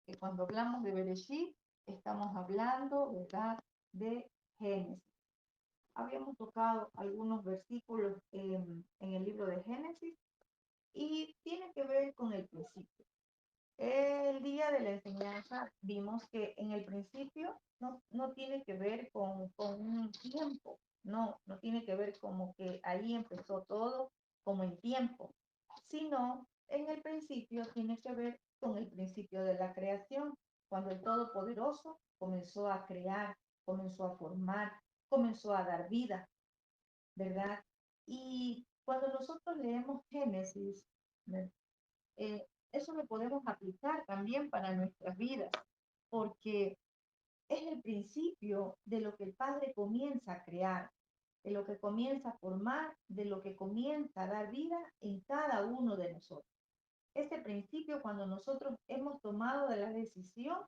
que cuando hablamos de Bereshit, estamos hablando, ¿verdad?, de Génesis. Habíamos tocado algunos versículos en el libro de Génesis y tiene que ver con el principio. El día de la enseñanza vimos que en el principio no tiene que ver con un tiempo, no tiene que ver como que ahí empezó todo como en tiempo, sino en el principio tiene que ver con el principio de la creación, cuando el Todopoderoso comenzó a crear, comenzó a formar, comenzó a dar vida, ¿verdad? Y cuando nosotros leemos Génesis, eso lo podemos aplicar también para nuestras vidas, porque es el principio de lo que el Padre comienza a crear, de lo que comienza a formar, de lo que comienza a dar vida en cada uno de nosotros. Este principio cuando nosotros hemos tomado la decisión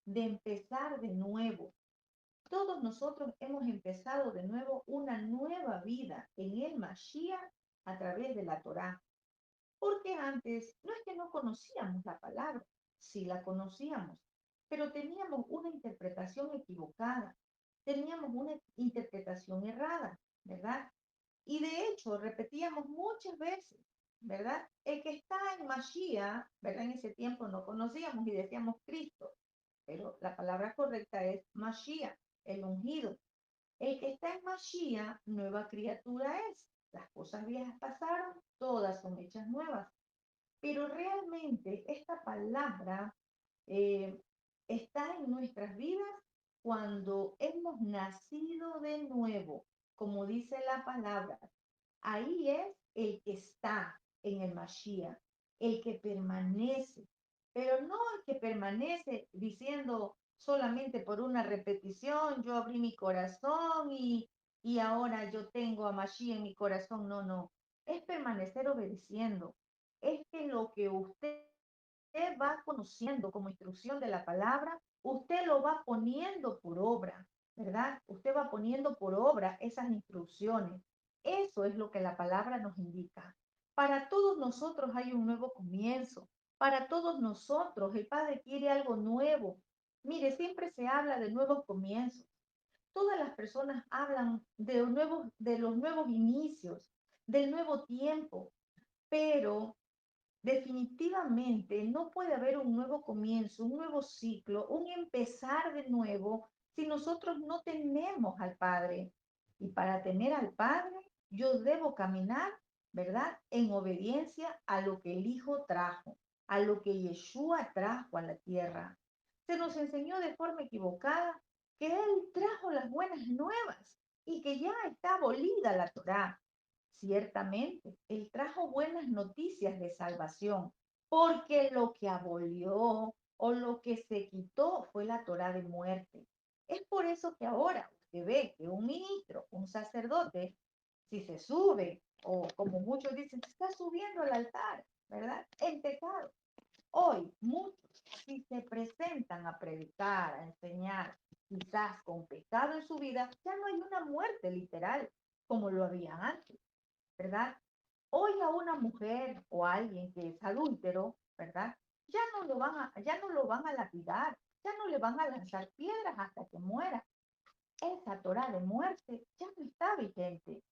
de empezar de nuevo. Todos nosotros hemos empezado de nuevo una nueva vida en el Mashiach a través de la Torá. Porque antes no es que no conocíamos la palabra, sí la conocíamos, pero teníamos una interpretación equivocada, teníamos una interpretación errada, ¿verdad? Y de hecho repetíamos muchas veces, ¿verdad? El que está en Mashiach, ¿verdad? En ese tiempo no conocíamos y decíamos Cristo, pero la palabra correcta es Mashiach, el ungido. El que está en Mashiach, nueva criatura es. Las cosas viejas pasaron, todas son hechas nuevas. Pero realmente esta palabra eh, está en nuestras vidas cuando hemos nacido de nuevo, como dice la palabra. Ahí es el que está en el Mashiach, el que permanece, pero no el que permanece diciendo solamente por una repetición, yo abrí mi corazón y ahora yo tengo a Mashiach en mi corazón. No, no, es permanecer obedeciendo. Es que lo que usted va conociendo como instrucción de la palabra, usted lo va poniendo por obra, ¿verdad? Usted va poniendo por obra esas instrucciones. Eso es lo que la palabra nos indica. Para todos nosotros hay un nuevo comienzo. Para todos nosotros el Padre quiere algo nuevo. Mire, siempre se habla de nuevos comienzos. Todas las personas hablan de los nuevos inicios, del nuevo tiempo, pero definitivamente no puede haber un nuevo comienzo, un nuevo ciclo, un empezar de nuevo si nosotros no tenemos al Padre. Y para tener al Padre, yo debo caminar, ¿verdad? En obediencia a lo que el Hijo trajo, a lo que Yeshua trajo a la tierra. Se nos enseñó de forma equivocada que Él trajo las buenas nuevas y que ya está abolida la Torá. Ciertamente, Él trajo buenas noticias de salvación, porque lo que abolió o lo que se quitó fue la Torá de muerte. Es por eso que ahora usted ve que un ministro, un sacerdote, si se sube, o como muchos dicen, se está subiendo al altar, ¿verdad? En pecado. Hoy, muchos, si se presentan a predicar, a enseñar, quizás con pecado en su vida, ya no hay una muerte literal como lo había antes, ¿verdad? Hoy a una mujer o a alguien que es adúltero, ¿verdad? Ya no lo van a lapidar, ya no le van a lanzar piedras hasta que muera. Esa Torah de muerte ya no está vigente,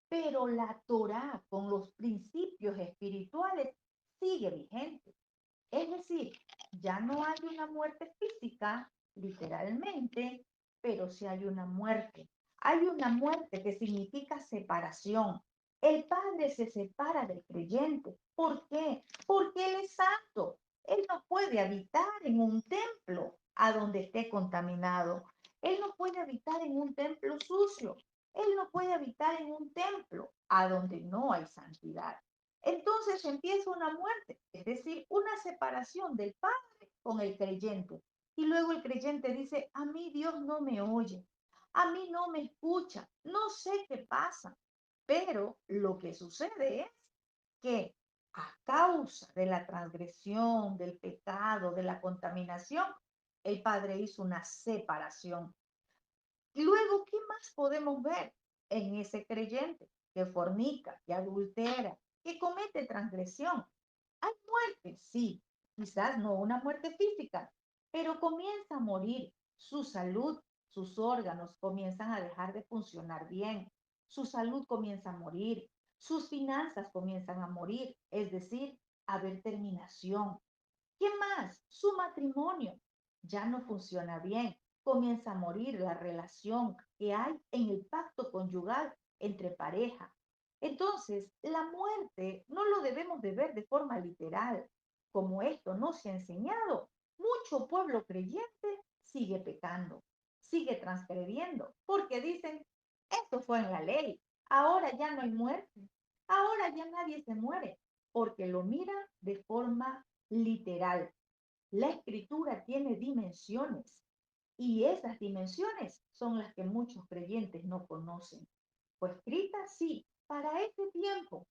pero la Torah con los principios espirituales sigue vigente. Es decir, ya no hay una muerte física, literalmente, pero sí hay una muerte. Hay una muerte que significa separación. El Padre se separa del creyente. ¿Por qué? Porque Él es santo. Él no puede habitar en un templo a donde esté contaminado. Él no puede habitar en un templo sucio. Él no puede habitar en un templo a donde no hay santidad. Entonces empieza una muerte, es decir, una separación del Padre con el creyente. Y luego el creyente dice, a mí Dios no me oye, a mí no me escucha, no sé qué pasa. Pero lo que sucede es que a causa de la transgresión, del pecado, de la contaminación, el Padre hizo una separación. Luego, ¿qué más podemos ver en ese creyente que fornica, que adultera, que comete transgresión? Hay muerte, sí, quizás no una muerte física, pero comienza a morir su salud, sus órganos comienzan a dejar de funcionar bien, su salud comienza a morir, sus finanzas comienzan a morir, es decir, a haber terminación. ¿Qué más? Su matrimonio ya no funciona bien, comienza a morir la relación que hay en el pacto conyugal entre pareja. Entonces, la muerte no lo debemos de ver de forma literal. Como esto no se ha enseñado, mucho pueblo creyente sigue pecando, sigue transgrediendo, porque dicen, esto fue en la ley, ahora ya no hay muerte, ahora ya nadie se muere, porque lo miran de forma literal. La escritura tiene dimensiones y esas dimensiones son las que muchos creyentes no conocen. Fue escrita, sí, para este tiempo,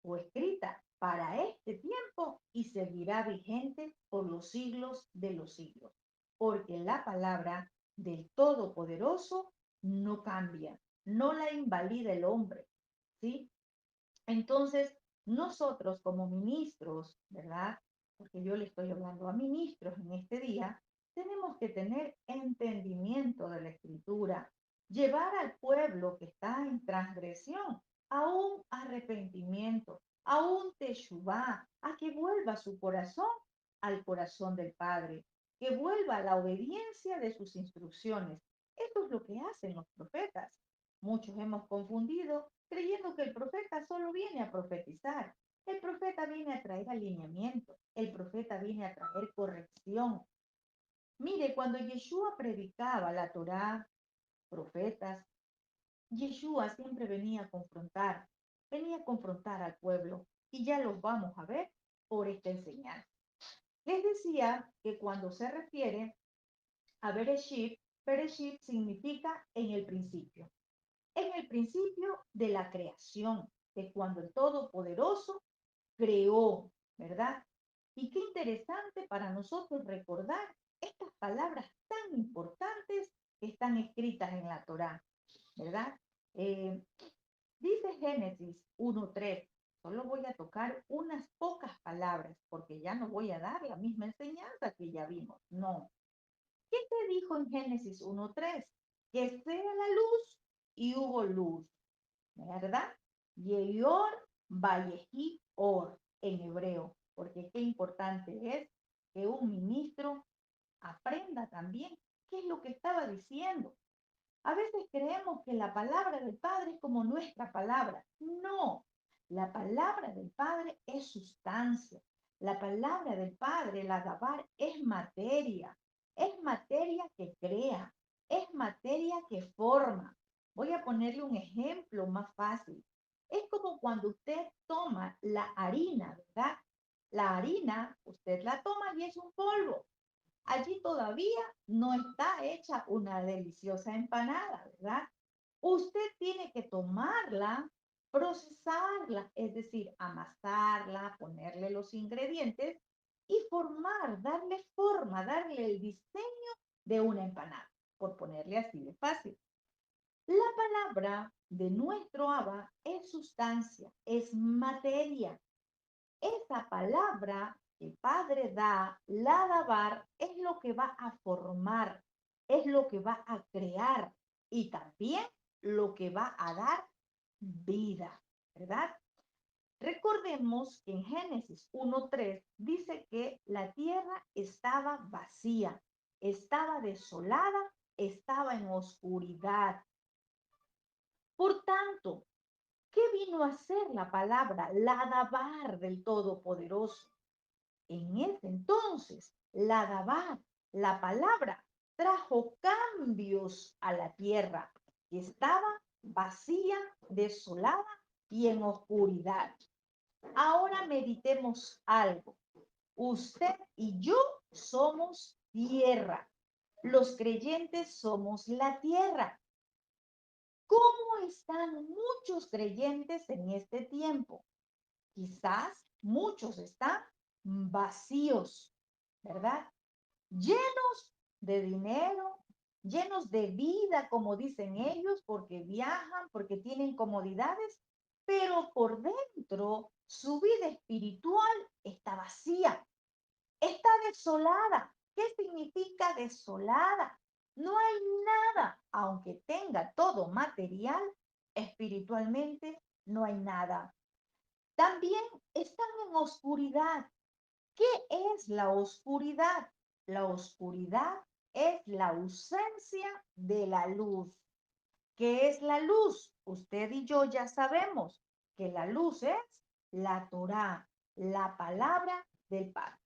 fue escrita para este tiempo y seguirá vigente por los siglos de los siglos, porque la palabra del Todopoderoso no cambia, no la invalida el hombre, ¿sí? Entonces, nosotros como ministros, ¿verdad? Porque yo le estoy hablando a ministros en este día, tenemos que tener entendimiento de la escritura, llevar al pueblo que está en transgresión a un arrepentimiento, a un teshuvá, a que vuelva su corazón al corazón del Padre, que vuelva a la obediencia de sus instrucciones. Esto es lo que hacen los profetas. Muchos hemos confundido creyendo que el profeta solo viene a profetizar. El profeta viene a traer alineamiento. El profeta viene a traer corrección. Mire, cuando Yeshua predicaba la Torá, profetas, Yeshua siempre venía a confrontar al pueblo. Y ya los vamos a ver por esta enseñanza. Les decía que cuando se refiere a Bereshit, Bereshit significa en el principio. En el principio de la creación, de cuando el Todopoderoso creó, ¿verdad? Y qué interesante para nosotros recordar estas palabras tan importantes que están escritas en la Torá, ¿verdad? Eh, Dice Génesis 1:3, solo voy a tocar unas pocas palabras porque ya no voy a dar la misma enseñanza que ya vimos, no. ¿Qué te dijo en Génesis 1:3? Que sea la luz y hubo luz, ¿verdad? Yeyor Vallejí Or en hebreo, porque qué importante es que un ministro aprenda también qué es lo que estaba diciendo. A veces creemos que la palabra del Padre es como nuestra palabra. No, la palabra del Padre es sustancia. La palabra del Padre, la Dabar, es materia que crea, es materia que forma. Voy a ponerle un ejemplo más fácil. Es como cuando usted toma la harina, ¿verdad? La harina, usted la toma y es un polvo. Allí todavía no está hecha una deliciosa empanada, ¿verdad? Usted tiene que tomarla, procesarla, es decir, amasarla, ponerle los ingredientes y formar, darle forma, darle el diseño de una empanada, por ponerle así de fácil. La palabra de nuestro Abba es sustancia, es materia. Esa palabra que el Padre da, la dabar, es lo que va a formar, es lo que va a crear y también lo que va a dar vida, ¿verdad? Recordemos que en Génesis 1:3 dice que la tierra estaba vacía, estaba desolada, estaba en oscuridad. Por tanto, ¿qué vino a ser la palabra Ladabar del Todopoderoso? En ese entonces, Ladabar, la palabra, trajo cambios a la tierra que estaba vacía, desolada y en oscuridad. Ahora meditemos algo. Usted y yo somos tierra. Los creyentes somos la tierra. ¿Cómo están muchos creyentes en este tiempo? Quizás muchos están vacíos, ¿verdad? Llenos de dinero, llenos de vida, como dicen ellos, porque viajan, porque tienen comodidades, pero por dentro su vida espiritual está vacía, está desolada. ¿Qué significa? está desolada. No hay nada, aunque tenga todo material, espiritualmente no hay nada. También están en oscuridad. ¿Qué es la oscuridad? La oscuridad es la ausencia de la luz. ¿Qué es la luz? Usted y yo ya sabemos que la luz es la Torá, la palabra del Padre.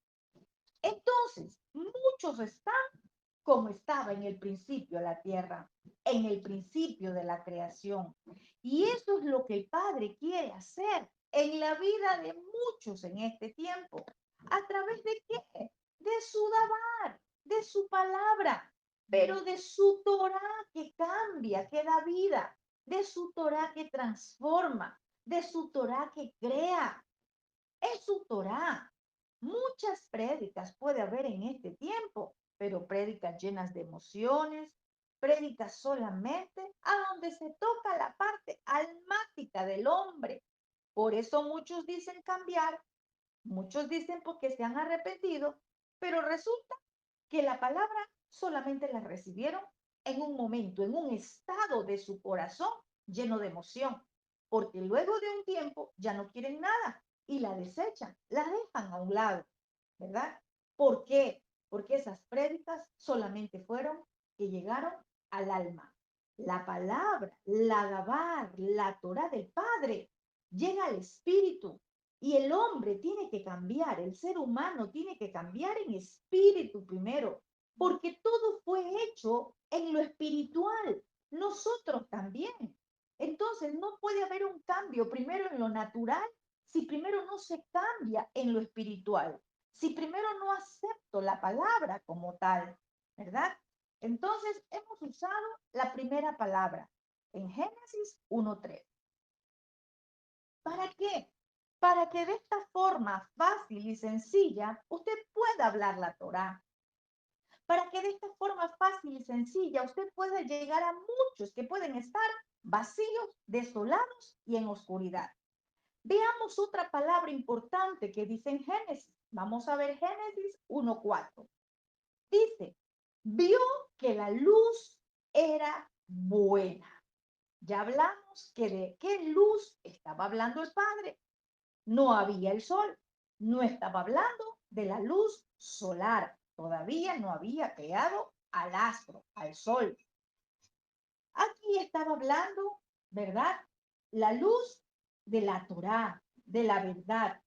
Entonces, muchos están como estaba en el principio la tierra, en el principio de la creación. Y eso es lo que el Padre quiere hacer en la vida de muchos en este tiempo. ¿A través de qué? De su Dabar, de su palabra, pero de su Torah que cambia, que da vida, de su Torah que transforma, de su Torah que crea. Es su Torah. Muchas prédicas puede haber en este tiempo, pero prédicas llenas de emociones, prédicas solamente a donde se toca la parte almática del hombre. Por eso muchos dicen cambiar, muchos dicen porque se han arrepentido, pero resulta que la palabra solamente la recibieron en un momento, en un estado de su corazón lleno de emoción, porque luego de un tiempo ya no quieren nada y la desechan, la dejan a un lado, ¿verdad? ¿Por qué? Porque esas prédicas solamente fueron que llegaron al alma. La palabra, la Dabar, la Torah del Padre, llega al espíritu, y el hombre tiene que cambiar, el ser humano tiene que cambiar en espíritu primero, porque todo fue hecho en lo espiritual, nosotros también. Entonces, no puede haber un cambio primero en lo natural si primero no se cambia en lo espiritual, si primero no acepto la palabra como tal, ¿verdad? Entonces, hemos usado la primera palabra en Génesis 1:3. ¿Para qué? Para que de esta forma fácil y sencilla usted pueda hablar la Torá. Para que de esta forma fácil y sencilla usted pueda llegar a muchos que pueden estar vacíos, desolados y en oscuridad. Veamos otra palabra importante que dice en Génesis. Vamos a ver Génesis 1:4. Dice, vio que la luz era buena. Ya hablamos que de qué luz estaba hablando el Padre. No había el sol, no estaba hablando de la luz solar, todavía no había creado al astro, al sol. Aquí estaba hablando, ¿verdad? La luz de la Torá, de la verdad.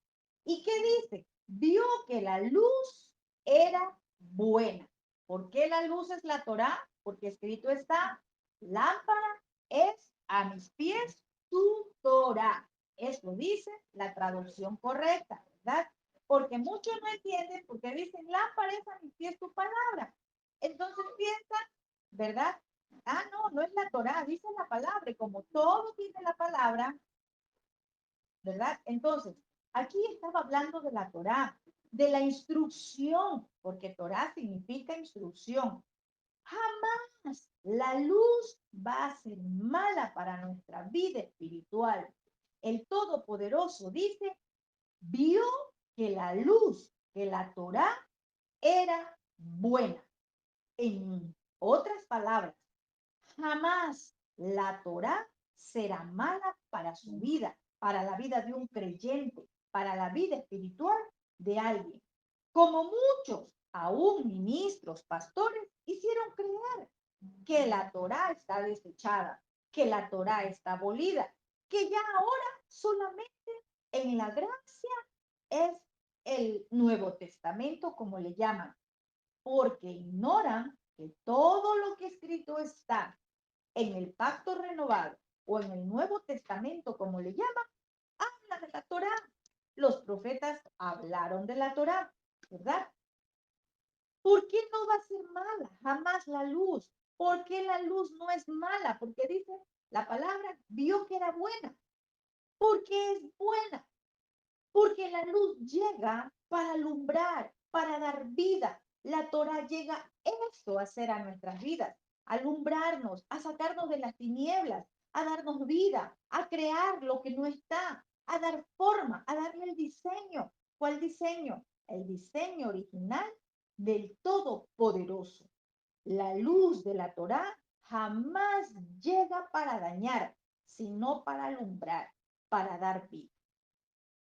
¿Y qué dice? Vio que la luz era buena. ¿Por qué la luz es la Torá? Porque escrito está, lámpara es a mis pies tu Torá. Eso dice la traducción correcta, ¿verdad? Porque muchos no entienden porque dicen, lámpara es a mis pies tu palabra. Entonces piensan, ¿verdad? Ah, no, no es la Torá, dice la palabra, y como todo dice la palabra, ¿verdad? Entonces, aquí estaba hablando de la Torá, de la instrucción, porque Torá significa instrucción. Jamás la luz va a ser mala para nuestra vida espiritual. El Todopoderoso dice, vio que la luz, que la Torá era buena. En otras palabras, jamás la Torá será mala para su vida, para la vida de un creyente, para la vida espiritual de alguien. Como muchos, aún ministros, pastores, hicieron creer que la Torá está desechada, que la Torá está abolida, que ya ahora solamente en la gracia es el Nuevo Testamento, como le llaman, porque ignoran que todo lo que escrito está en el pacto renovado o en el Nuevo Testamento, como le llaman, habla de la Torá. Los profetas hablaron de la Torá, ¿verdad? ¿Por qué no va a ser mala jamás la luz? ¿Por qué la luz no es mala? Porque dice la palabra, vio que era buena. ¿Por qué es buena? Porque la luz llega para alumbrar, para dar vida. La Torah llega eso a hacer a nuestras vidas, a alumbrarnos, a sacarnos de las tinieblas, a darnos vida, a crear lo que no está, a dar forma, a darle el diseño. ¿Cuál diseño? El diseño original del Todopoderoso. La luz de la Torá jamás llega para dañar, sino para alumbrar, para dar vida.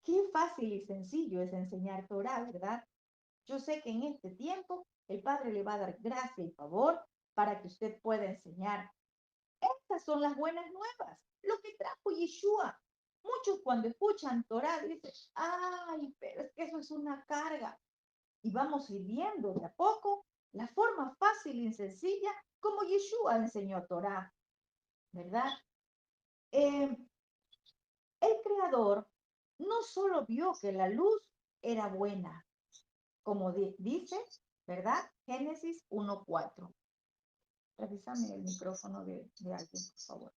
Qué fácil y sencillo es enseñar Torá, ¿verdad? Yo sé que en este tiempo el Padre le va a dar gracia y favor para que usted pueda enseñar. Estas son las buenas nuevas, lo que trajo Yeshua. Muchos cuando escuchan Torah dicen, ay, pero es que eso es una carga. Y vamos a ir viendo de a poco la forma fácil y sencilla como Yeshua enseñó Torah, ¿verdad? Eh, el Creador no solo vio que la luz era buena, como dice, ¿verdad? Génesis 1:4. Revísame el micrófono de alguien, por favor.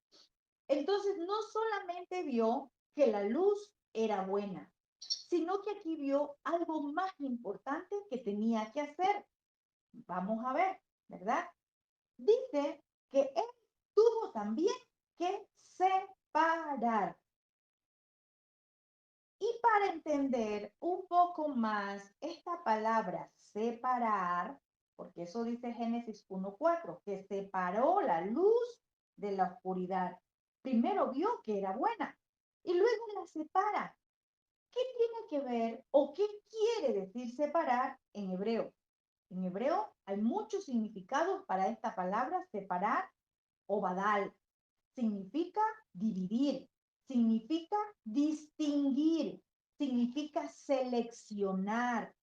Entonces, no solamente vio que la luz era buena, sino que aquí vio algo más importante que tenía que hacer. Vamos a ver, ¿verdad? Dice que él tuvo también que separar. Y para entender un poco más esta palabra separar, porque eso dice Génesis 1:4, que separó la luz de la oscuridad. Primero vio que era buena y luego la separa. ¿Qué tiene que ver o qué quiere decir separar en hebreo? En hebreo hay muchos significados para esta palabra separar o badal. Significa dividir, significa distinguir, significa seleccionar,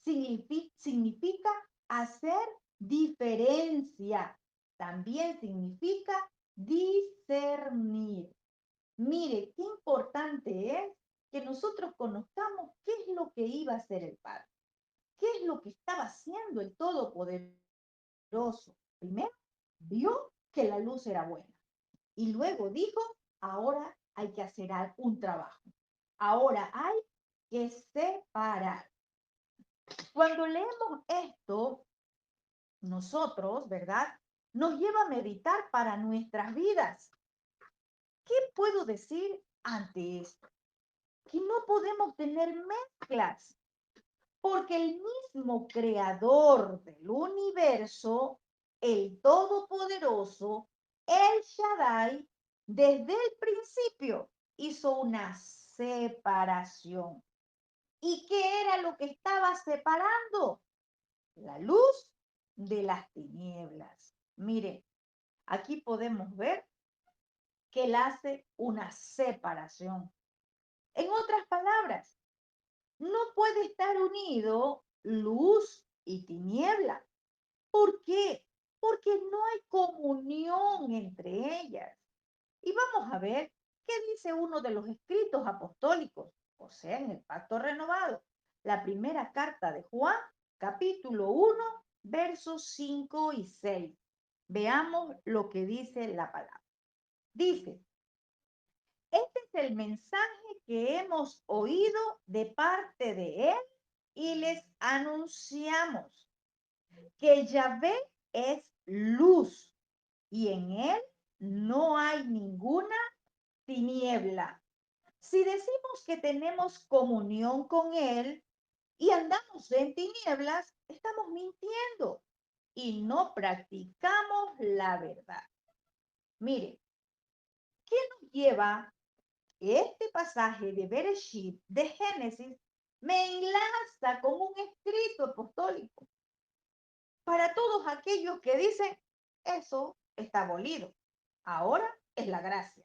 significa hacer diferencia, también significa discernir. Mire, qué importante es que nosotros conozcamos qué es lo que iba a hacer el Padre, qué es lo que estaba haciendo el Todopoderoso. Primero, vio que la luz era buena. Y luego dijo, ahora hay que hacer un trabajo. Ahora hay que separar. Cuando leemos esto, nosotros, ¿verdad? Nos lleva a meditar para nuestras vidas. ¿Qué puedo decir ante esto? Que no podemos tener mezclas, porque el mismo creador del universo, el Todopoderoso, el Shaddai, desde el principio hizo una separación. ¿Y qué era lo que estaba separando? La luz de las tinieblas. Mire, aquí podemos ver que él hace una separación. En otras palabras, no puede estar unido luz y tiniebla. ¿Por qué? Porque no hay comunión entre ellas. Y vamos a ver qué dice uno de los escritos apostólicos, o sea, en el pacto renovado. La primera carta de Juan, capítulo 1, versos 5 y 6. Veamos lo que dice la palabra. Dice, este es el mensaje que hemos oído de parte de él y les anunciamos que Yahvé es luz y en él no hay ninguna tiniebla. Si decimos que tenemos comunión con él y andamos en tinieblas, estamos mintiendo y no practicamos la verdad. Mire, ¿qué nos lleva este pasaje de Bereshit, de Génesis? Me enlaza con un escrito apostólico para todos aquellos que dicen, eso está abolido. Ahora es la gracia.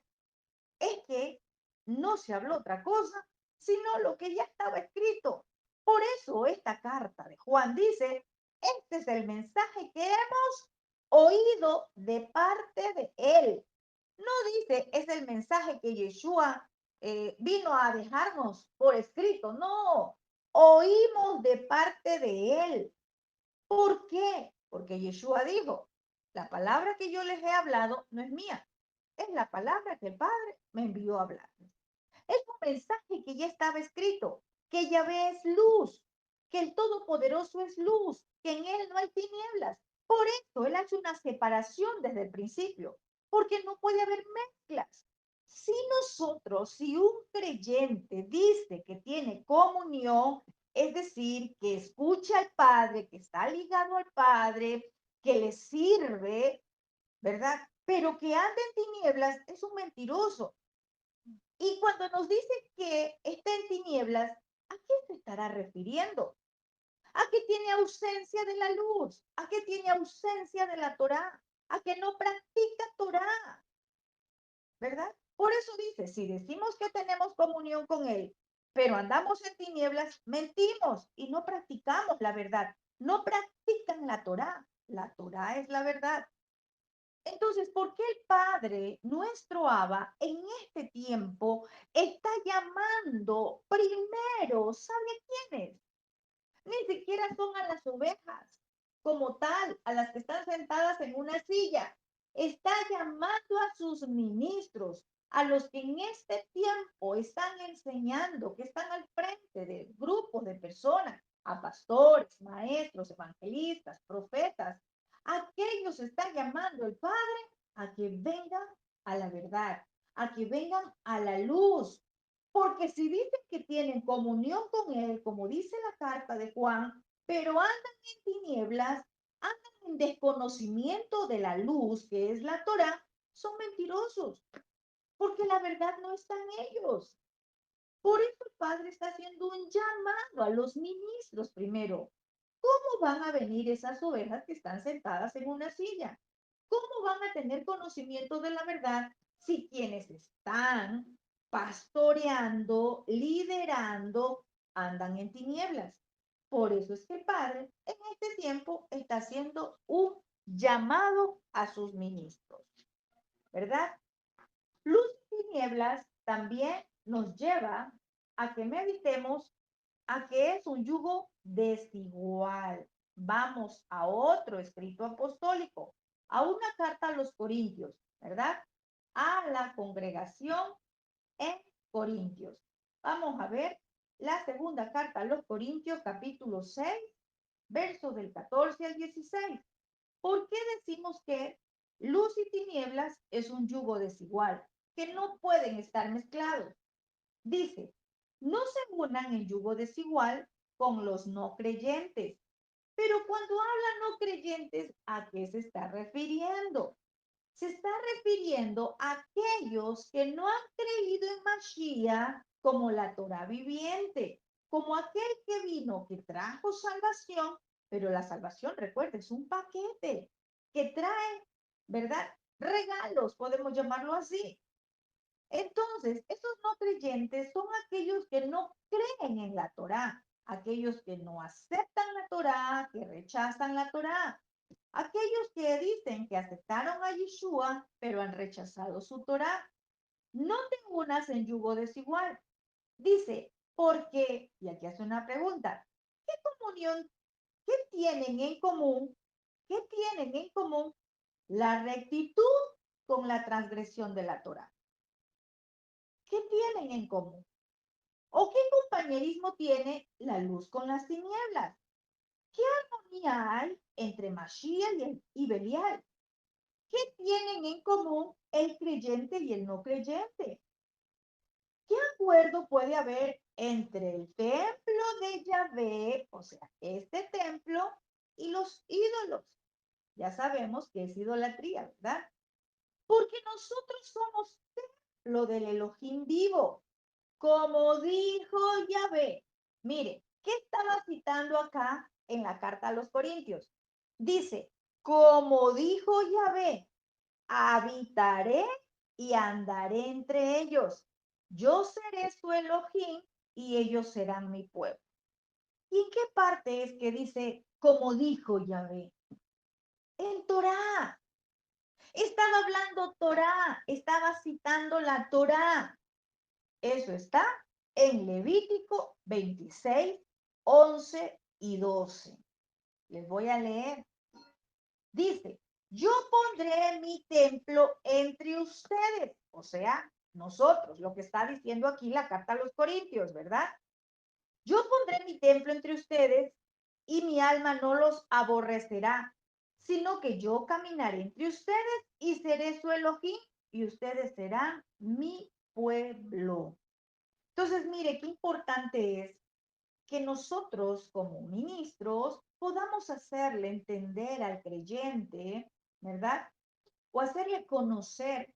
Es que no se habló otra cosa, sino lo que ya estaba escrito. Por eso esta carta de Juan dice, este es el mensaje que hemos oído de parte de él. No dice, es el mensaje que Yeshua vino a dejarnos por escrito. No, oímos de parte de él. ¿Por qué? Porque Yeshua dijo, la palabra que yo les he hablado no es mía, es la palabra que el Padre me envió a hablar. Es un mensaje que ya estaba escrito, que Yahvé es luz, que el Todopoderoso es luz, que en él no hay tinieblas. Por eso él hace una separación desde el principio, porque no puede haber mezclas. Si un creyente dice que tiene comunión, es decir, que escucha al Padre, que está ligado al Padre, que le sirve, ¿verdad? Pero que anda en tinieblas es un mentiroso. Y cuando nos dice que está en tinieblas, ¿a qué se estará refiriendo? ¿A que tiene ausencia de la luz? ¿A que tiene ausencia de la Torá? ¿A que no practica Torá? ¿Verdad? Por eso dice, si decimos que tenemos comunión con Él, pero andamos en tinieblas, mentimos y no practicamos la verdad. No practican la Torá. La Torá es la verdad. Entonces, ¿por qué el Padre, nuestro Abba, en este tiempo está llamando primero? ¿Sabe quiénes? Ni siquiera son a las ovejas como tal, a las que están sentadas en una silla. Está llamando a sus ministros, a los que en este tiempo están enseñando, que están al frente de grupos de personas, a pastores, maestros, evangelistas, profetas. Aquellos está llamando el Padre a que vengan a la verdad, a que vengan a la luz, porque si dicen que tienen comunión con Él, como dice la carta de Juan, pero andan en tinieblas, andan en desconocimiento de la luz, que es la Torá, son mentirosos, porque la verdad no está en ellos. Por eso el Padre está haciendo un llamado a los ministros primero. ¿Cómo van a venir esas ovejas que están sentadas en una silla? ¿Cómo van a tener conocimiento de la verdad si quienes están pastoreando, liderando, andan en tinieblas? Por eso es que el Padre en este tiempo está haciendo un llamado a sus ministros, ¿verdad? Luz y tinieblas también nos lleva a que meditemos a que es un yugo desigual. Vamos a otro escrito apostólico, a una carta a los Corintios, ¿verdad? A la congregación en Corintios. Vamos a ver la segunda carta a los Corintios, capítulo 6, versos del 14 al 16. ¿Por qué decimos que luz y tinieblas es un yugo desigual, que no pueden estar mezclados? Dice, no se unan en yugo desigual con los no creyentes. Pero cuando habla no creyentes, ¿a qué se está refiriendo? Se está refiriendo a aquellos que no han creído en Mashiach como la Torah viviente, como aquel que vino, que trajo salvación, pero la salvación, recuerda, es un paquete que trae, ¿verdad? Regalos, podemos llamarlo así. Entonces, esos no creyentes son aquellos que no creen en la Torá, aquellos que no aceptan la Torá, que rechazan la Torá, aquellos que dicen que aceptaron a Yeshua, pero han rechazado su Torá. No te unas en yugo desigual. Dice, porque, y aquí hace una pregunta, ¿qué comunión, qué tienen en común? ¿Qué tienen en común la rectitud con la transgresión de la Torá? ¿Qué tienen en común? ¿O qué compañerismo tiene la luz con las tinieblas? ¿Qué armonía hay entre Mashiach y Belial? ¿Qué tienen en común el creyente y el no creyente? ¿Qué acuerdo puede haber entre el templo de Yahvé, o sea, este templo, y los ídolos? Ya sabemos que es idolatría, ¿verdad? Porque nosotros somos templo del Elohim vivo. Como dijo Yahvé, mire, ¿qué estaba citando acá en la carta a los Corintios? Dice, como dijo Yahvé, habitaré y andaré entre ellos. Yo seré su Elohim y ellos serán mi pueblo. ¿Y en qué parte es que dice, como dijo Yahvé? En Torá. Estaba hablando Torá, estaba citando la Torá. Eso está en Levítico 26, 11 y 12. Les voy a leer. Dice, yo pondré mi templo entre ustedes, o sea, nosotros, lo que está diciendo aquí la carta a los Corintios, ¿verdad? Yo pondré mi templo entre ustedes y mi alma no los aborrecerá, sino que yo caminaré entre ustedes y seré su Elohim y ustedes serán mi pueblo. Entonces, mire, qué importante es que nosotros como ministros podamos hacerle entender al creyente, ¿verdad? O hacerle conocer,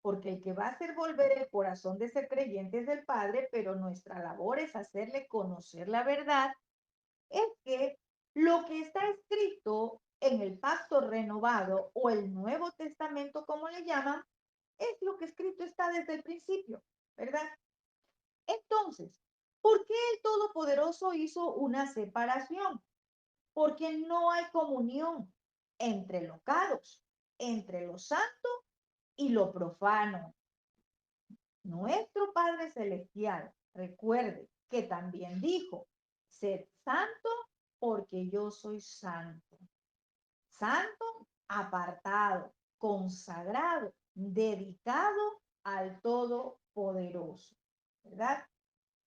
porque el que va a hacer volver el corazón de ese creyente es el Padre, pero nuestra labor es hacerle conocer la verdad, es que lo que está escrito en el pacto renovado o el Nuevo Testamento, como le llaman, es lo que escrito está desde el principio, ¿verdad? Entonces, ¿por qué el Todopoderoso hizo una separación? Porque no hay comunión entre lo caros, entre lo santo y lo profano. Nuestro Padre Celestial, recuerde que también dijo, sed santo porque yo soy santo. Santo, apartado, consagrado, dedicado al Todopoderoso, ¿verdad?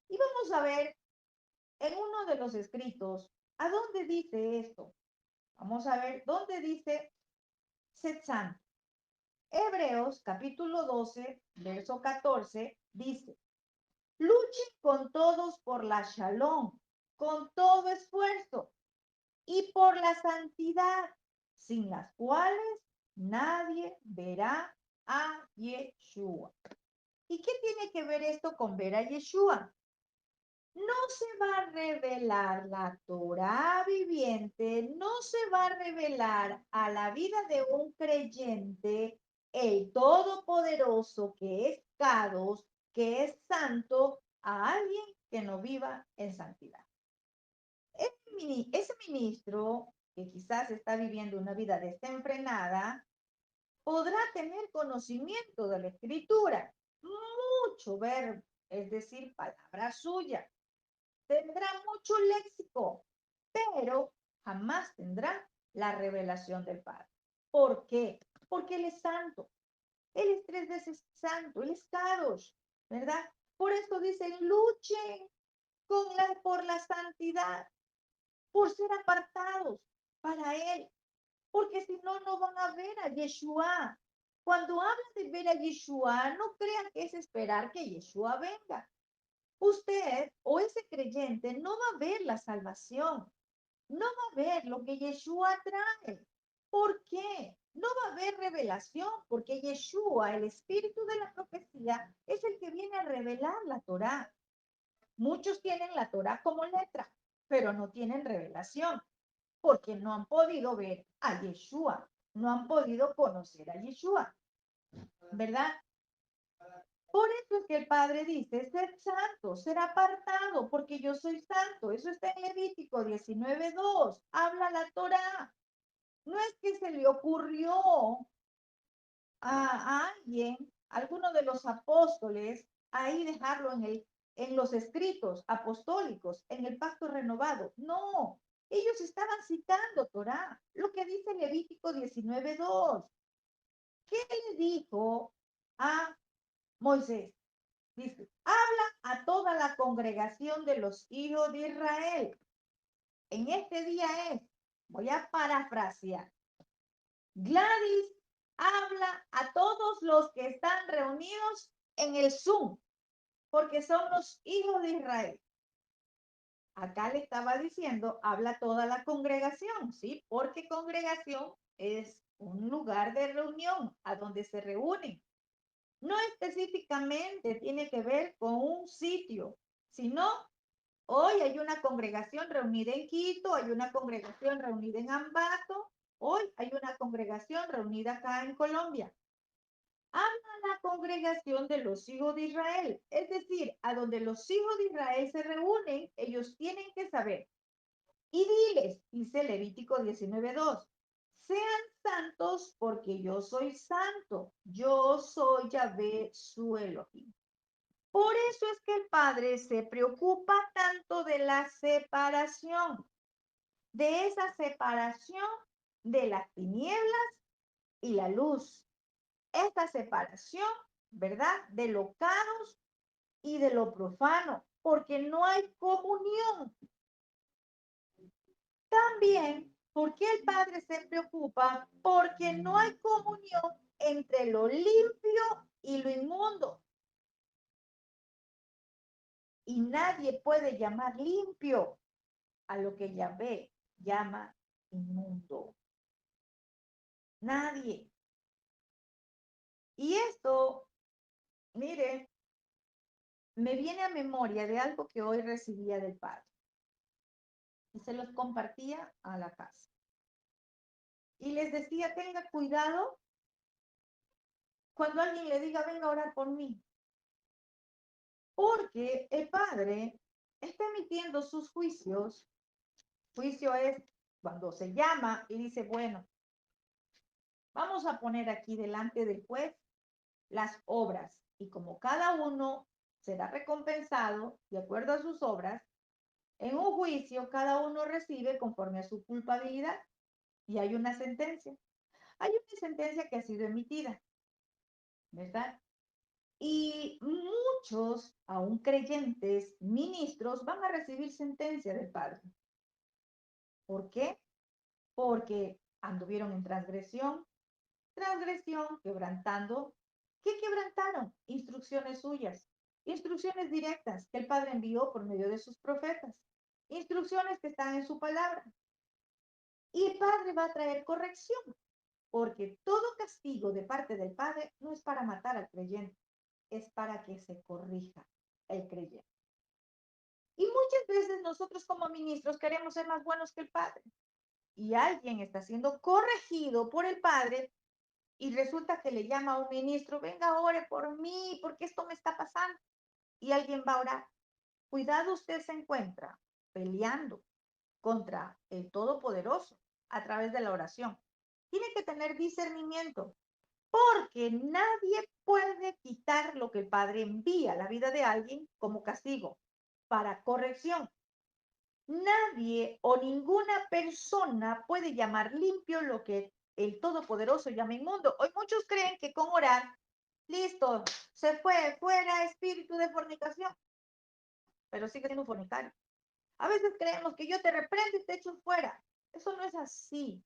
Y vamos a ver en uno de los escritos, ¿a dónde dice esto? Vamos a ver, ¿dónde dice sed santo? Hebreos capítulo 12, verso 14, dice, luchen con todos por la shalom, con todo esfuerzo y por la santidad, sin las cuales nadie verá a Yeshua. ¿Y qué tiene que ver esto con ver a Yeshua? No se va a revelar la Torá viviente, no se va a revelar a la vida de un creyente el Todopoderoso que es Kadosh, que es santo, a alguien que no viva en santidad. Ese ministro que quizás está viviendo una vida desenfrenada, podrá tener conocimiento de la escritura, mucho verbo, es decir, palabra suya, tendrá mucho léxico, pero jamás tendrá la revelación del Padre. ¿Por qué? Porque Él es santo. Él es 3 veces santo, Él es Kadosh, ¿verdad? Por eso dicen, luchen por la santidad, por ser apartados para Él, porque si no, no van a ver a Yeshua. Cuando hablan de ver a Yeshua, no crean que es esperar que Yeshua venga. Usted o ese creyente no va a ver la salvación, no va a ver lo que Yeshua trae. ¿Por qué? No va a haber revelación, porque Yeshua, el espíritu de la profecía, es el que viene a revelar la Torá. Muchos tienen la Torá como letra, pero no tienen revelación, porque no han podido ver a Yeshua, no han podido conocer a Yeshua, ¿verdad? Por eso es que el Padre dice, ser santo, ser apartado, porque yo soy santo. Eso está en Levítico 19:2. Habla la Torá. No es que se le ocurrió a alguien, alguno de los apóstoles, ahí dejarlo en los escritos apostólicos, en el pacto renovado. No, ellos estaban citando Torá, lo que dice Levítico 19:2. ¿Qué le dijo a Moisés? Dice, habla a toda la congregación de los hijos de Israel. En este día voy a parafrasear, Gladys habla a todos los que están reunidos en el Zoom, porque son los hijos de Israel. Acá le estaba diciendo, habla toda la congregación, ¿sí? Porque congregación es un lugar de reunión a donde se reúnen. No específicamente tiene que ver con un sitio, sino hoy hay una congregación reunida en Quito, hay una congregación reunida en Ambato, hoy hay una congregación reunida acá en Colombia. Habla la congregación de los hijos de Israel, es decir, a donde los hijos de Israel se reúnen, ellos tienen que saber. Y diles, dice Levítico 19:2, sean santos porque yo soy santo, yo soy Yahvé su Elohim. Por eso es que el Padre se preocupa tanto de la separación, de esa separación de las tinieblas y la luz. Esta separación, ¿verdad? De lo caros y de lo profano, porque no hay comunión. También, ¿por qué el Padre se preocupa? Porque no hay comunión entre lo limpio y lo inmundo. Y nadie puede llamar limpio a lo que Yahvé llama inmundo. Nadie. Y esto, mire, me viene a memoria de algo que hoy recibía del Padre. Y se los compartía a la casa. Y les decía, tenga cuidado cuando alguien le diga, venga a orar por mí. Porque el Padre está emitiendo sus juicios. Juicio es cuando se llama y dice, bueno, vamos a poner aquí delante del juez las obras. Y como cada uno será recompensado de acuerdo a sus obras, en un juicio cada uno recibe conforme a su culpabilidad y hay una sentencia. Hay una sentencia que ha sido emitida, ¿verdad? Y muchos, aún creyentes, ministros, van a recibir sentencia del Padre. ¿Por qué? Porque anduvieron en transgresión, quebrantando. ¿Qué quebrantaron? Instrucciones suyas, instrucciones directas que el Padre envió por medio de sus profetas, instrucciones que están en su palabra. Y el Padre va a traer corrección, porque todo castigo de parte del Padre no es para matar al creyente, es para que se corrija el creyente. Y muchas veces nosotros como ministros queremos ser más buenos que el Padre. Y alguien está siendo corregido por el Padre y resulta que le llama a un ministro, venga, ore por mí, porque esto me está pasando. Y alguien va a orar. Cuidado, usted se encuentra peleando contra el Todopoderoso a través de la oración. Tiene que tener discernimiento, porque nadie puede quitar lo que el Padre envía a la vida de alguien como castigo para corrección. Nadie o ninguna persona puede llamar limpio lo que el Todopoderoso llama inmundo. Hoy muchos creen que con orar, listo, se fue fuera espíritu de fornicación, pero sigue siendo un fornicario. A veces creemos que yo te reprendo y te echo fuera. Eso no es así.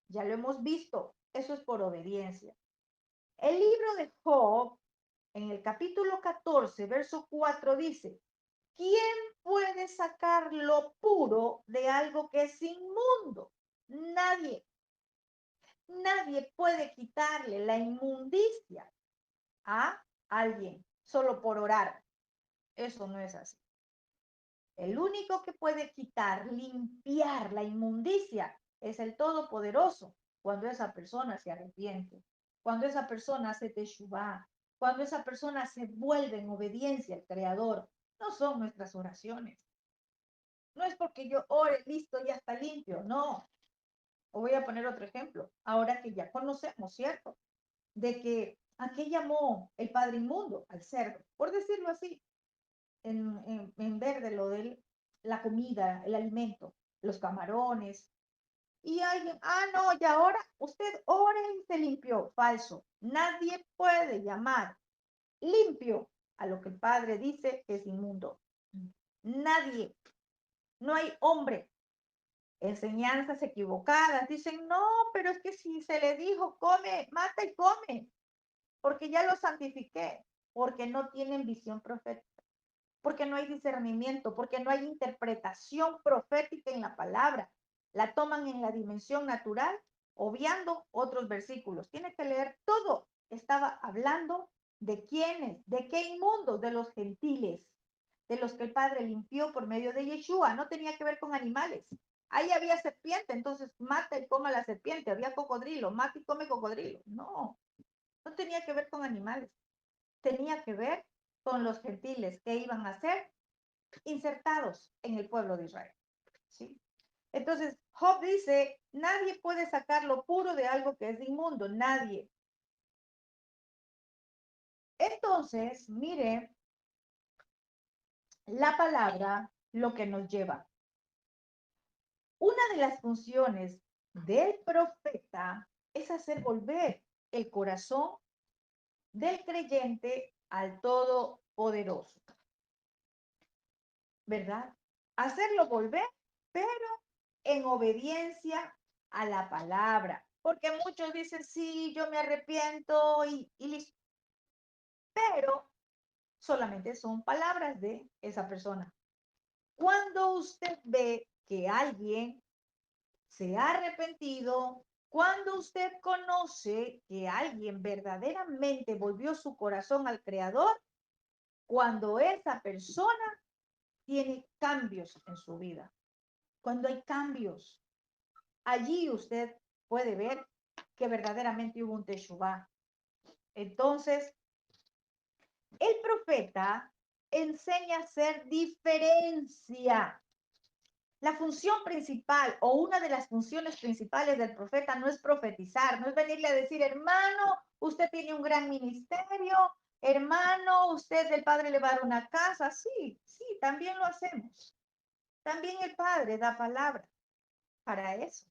Ya lo hemos visto. Eso es por obediencia. El libro de Job, en el capítulo 14, verso 4, dice, ¿quién puede sacar lo puro de algo que es inmundo? Nadie. Nadie puede quitarle la inmundicia a alguien solo por orar. Eso no es así. El único que puede quitar, limpiar la inmundicia es el Todopoderoso cuando esa persona se arrepiente, cuando esa persona hace teshuvá, cuando esa persona se vuelve en obediencia al Creador. No son nuestras oraciones. No es porque yo ore, listo, ya está limpio. No. O voy a poner otro ejemplo. Ahora que ya conocemos, ¿cierto? De que a qué llamó el padre inmundo al cerdo, por decirlo así, en verde lo de la comida, el alimento, los camarones. Y alguien, no, y ahora usted ore y se limpió. Falso. Nadie puede llamar limpio a lo que el padre dice que es inmundo. Nadie. No hay hombre. Enseñanzas equivocadas. Dicen, no, pero es que si se le dijo, come, mata y come, porque ya lo santifiqué, porque no tienen visión profética, porque no hay discernimiento, porque no hay interpretación profética en la palabra. La toman en la dimensión natural, obviando otros versículos. Tiene que leer todo. Estaba hablando de quiénes, de qué inmundos, de los gentiles, de los que el Padre limpió por medio de Yeshua. No tenía que ver con animales. Ahí había serpiente, entonces mata y coma la serpiente. Había cocodrilo, mata y come cocodrilo. No, no tenía que ver con animales. Tenía que ver con los gentiles que iban a ser insertados en el pueblo de Israel. ¿Sí? Entonces, Job dice, nadie puede sacar lo puro de algo que es inmundo, nadie. Entonces, mire la palabra lo que nos lleva. Una de las funciones del profeta es hacer volver el corazón del creyente al Todopoderoso, ¿verdad? Hacerlo volver, pero en obediencia a la palabra. Porque muchos dicen, sí, yo me arrepiento y listo. Pero solamente son palabras de esa persona. Cuando usted ve que alguien se ha arrepentido, cuando usted conoce que alguien verdaderamente volvió su corazón al Creador, cuando esa persona tiene cambios en su vida. Cuando hay cambios, allí usted puede ver que verdaderamente hubo un teshuvá. Entonces, el profeta enseña a hacer diferencia. La función principal o una de las funciones principales del profeta no es profetizar, no es venirle a decir, hermano, usted tiene un gran ministerio, hermano, usted el Padre le va a dar una casa. Sí, sí, también lo hacemos. También el Padre da palabra para eso.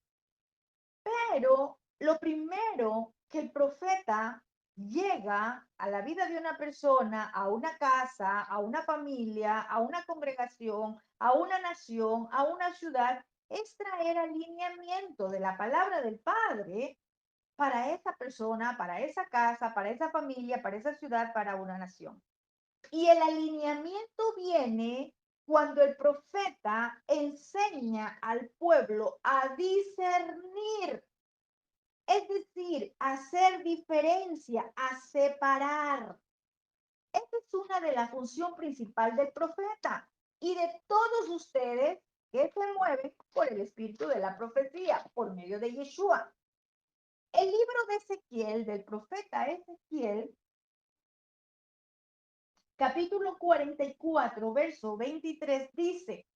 Pero lo primero que el profeta llega a la vida de una persona, a una casa, a una familia, a una congregación, a una nación, a una ciudad, es traer alineamiento de la palabra del Padre para esa persona, para esa casa, para esa familia, para esa ciudad, para una nación. Y el alineamiento viene cuando el profeta enseña al pueblo a discernir, es decir, hacer diferencia, a separar. Esa es una de las funciones principales del profeta y de todos ustedes que se mueven por el espíritu de la profecía, por medio de Yeshua. El libro de Ezequiel, del profeta Ezequiel, capítulo 44, verso 23, dice,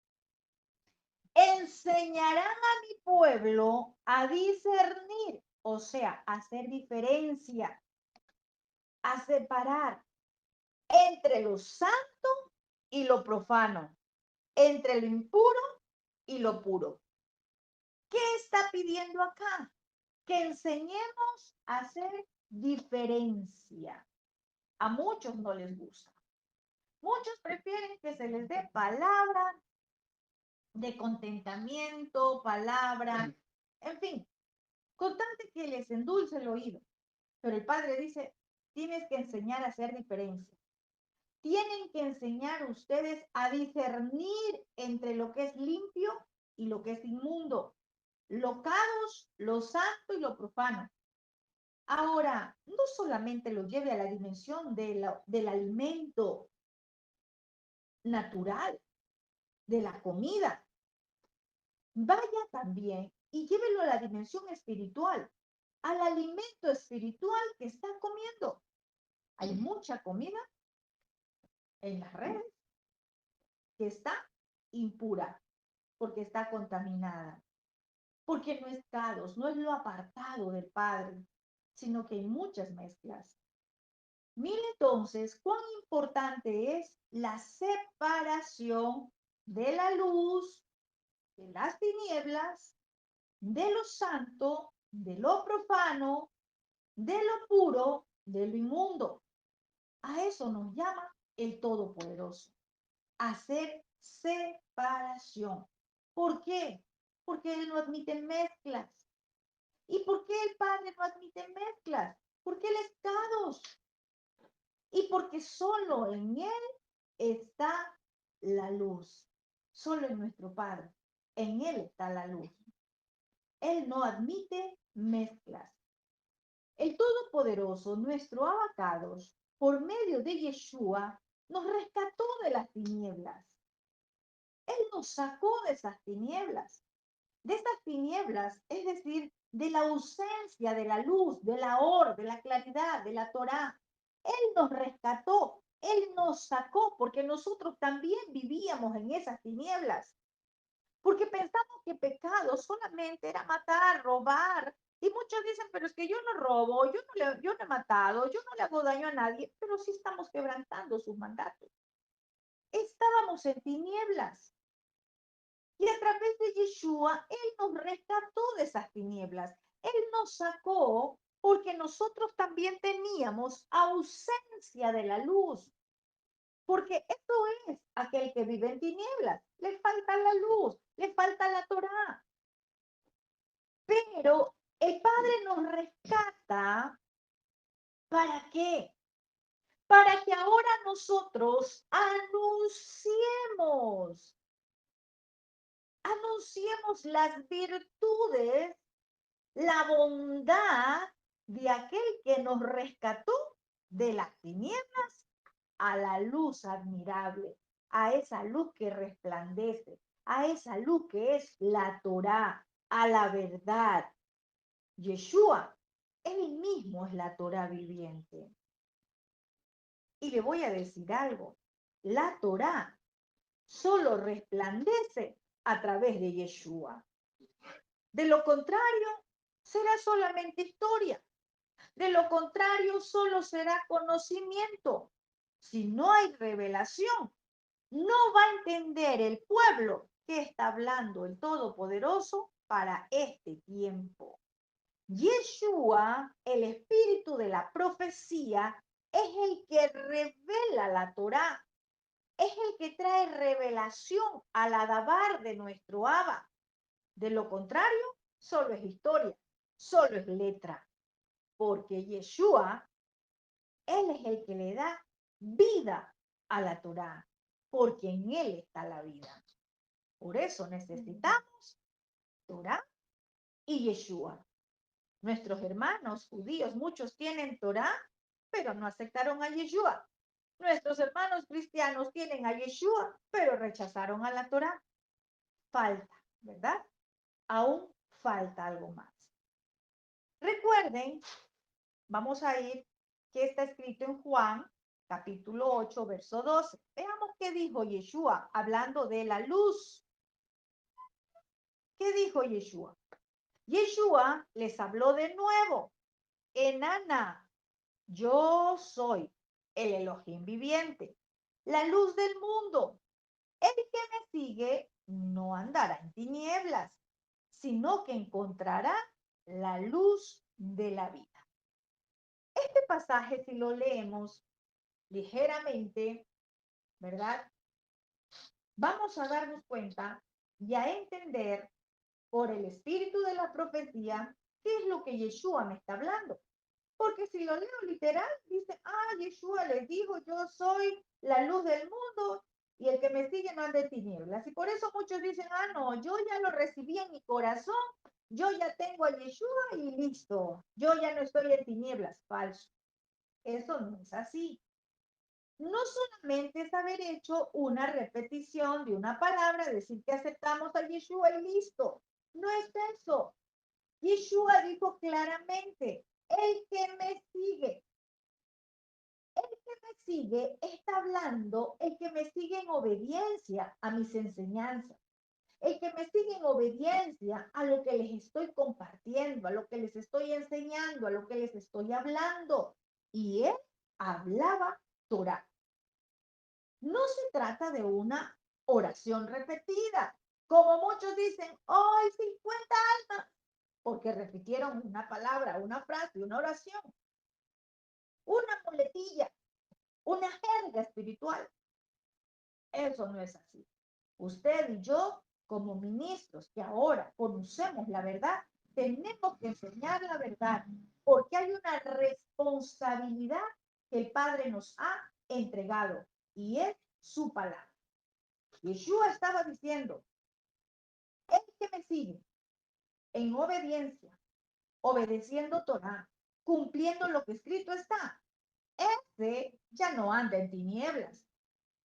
enseñarán a mi pueblo a discernir, o sea, a hacer diferencia, a separar entre lo santo y lo profano, entre lo impuro y lo puro. ¿Qué está pidiendo acá? Que enseñemos a hacer diferencia. A muchos no les gusta. Muchos prefieren que se les dé palabra de contentamiento, palabra, en fin, constante que les endulce el oído. Pero el Padre dice, tienes que enseñar a hacer diferencia. Tienen que enseñar ustedes a discernir entre lo que es limpio y lo que es inmundo, lo cados, lo santo y lo profano. Ahora, no solamente lo lleve a la dimensión del alimento natural, de la comida, vaya también y llévelo a la dimensión espiritual, al alimento espiritual que está comiendo. Hay mucha comida en las redes que está impura, porque está contaminada, porque no es cados, no es lo apartado del Padre, sino que hay muchas mezclas. Mire entonces cuán importante es la separación de la luz, de las tinieblas, de lo santo, de lo profano, de lo puro, de lo inmundo. A eso nos llama el Todopoderoso. Hacer separación. ¿Por qué? Porque Él no admite mezclas. ¿Y por qué el Padre no admite mezclas? Porque Él es cados. Y porque solo en Él está la luz. Solo en nuestro Padre. En Él está la luz. Él no admite mezclas. El Todopoderoso, nuestro abacados, por medio de Yeshua, nos rescató de las tinieblas. Él nos sacó de esas tinieblas. De esas tinieblas, es decir, de la ausencia de la luz, de la or, de la claridad, de la Torá. Él nos rescató, Él nos sacó, porque nosotros también vivíamos en esas tinieblas. Porque pensamos que pecado solamente era matar, robar. Y muchos dicen, pero es que yo no robo, yo no he matado, yo no le hago daño a nadie, pero sí estamos quebrantando sus mandatos. Estábamos en tinieblas. Y a través de Yeshua, Él nos rescató de esas tinieblas. Él nos sacó porque nosotros también teníamos ausencia de la luz. Porque esto es aquel que vive en tinieblas. Le falta la luz, le falta la Torá. Pero el Padre nos rescata. ¿Para qué? Para que ahora nosotros anunciemos Anunciemos las virtudes, la bondad de aquel que nos rescató de las tinieblas a la luz admirable, a esa luz que resplandece, a esa luz que es la Torá, a la verdad. Yeshua, él mismo es la Torá viviente. Y le voy a decir algo, la Torá solo resplandece a través de Yeshua. De lo contrario, será solamente historia. De lo contrario, solo será conocimiento. Si no hay revelación, no va a entender el pueblo que está hablando el Todopoderoso para este tiempo. Yeshua, el espíritu de la profecía, es el que revela la Torá, es el que trae revelación al Adabar de nuestro Abba. De lo contrario, solo es historia, solo es letra, porque Yeshua, él es el que le da vida a la Torá, porque en él está la vida. Por eso necesitamos Torá y Yeshua. Nuestros hermanos judíos, muchos tienen Torá, pero no aceptaron a Yeshua. Nuestros hermanos cristianos tienen a Yeshua, pero rechazaron a la Torá. Falta, ¿verdad? Aún falta algo más. Recuerden, vamos a ir que está escrito en Juan, capítulo 8, verso 12. Veamos qué dijo Yeshua, hablando de la luz. ¿Qué dijo Yeshua? Yeshua les habló de nuevo. Enana, yo soy el Elohim viviente, la luz del mundo. El que me sigue no andará en tinieblas, sino que encontrará la luz de la vida. Este pasaje, si lo leemos ligeramente, ¿verdad? Vamos a darnos cuenta y a entender por el espíritu de la profecía qué es lo que Yeshua me está hablando. Porque si lo leo literal, dice, Yeshua les dijo, yo soy la luz del mundo y el que me sigue no anda en tinieblas. Y por eso muchos dicen, no, yo ya lo recibí en mi corazón, yo ya tengo a Yeshua y listo, yo ya no estoy en tinieblas. Falso. Eso no es así. No solamente es haber hecho una repetición de una palabra, decir que aceptamos a Yeshua y listo. No es eso. Yeshua dijo claramente, el que me sigue, está hablando, el que me sigue en obediencia a mis enseñanzas, el que me sigue en obediencia a lo que les estoy compartiendo, a lo que les estoy enseñando, a lo que les estoy hablando. Y él hablaba Torah. No se trata de una oración repetida, como muchos dicen, hoy 50 almas, porque repitieron una palabra, una frase, una oración, una muletilla, una jerga espiritual. Eso no es así. Usted y yo, como ministros que ahora conocemos la verdad, tenemos que enseñar la verdad, porque hay una responsabilidad que el Padre nos ha entregado y es su palabra. Yeshua estaba diciendo, el que me sigue en obediencia, obedeciendo Torah, cumpliendo lo que escrito está, ese ya no anda en tinieblas,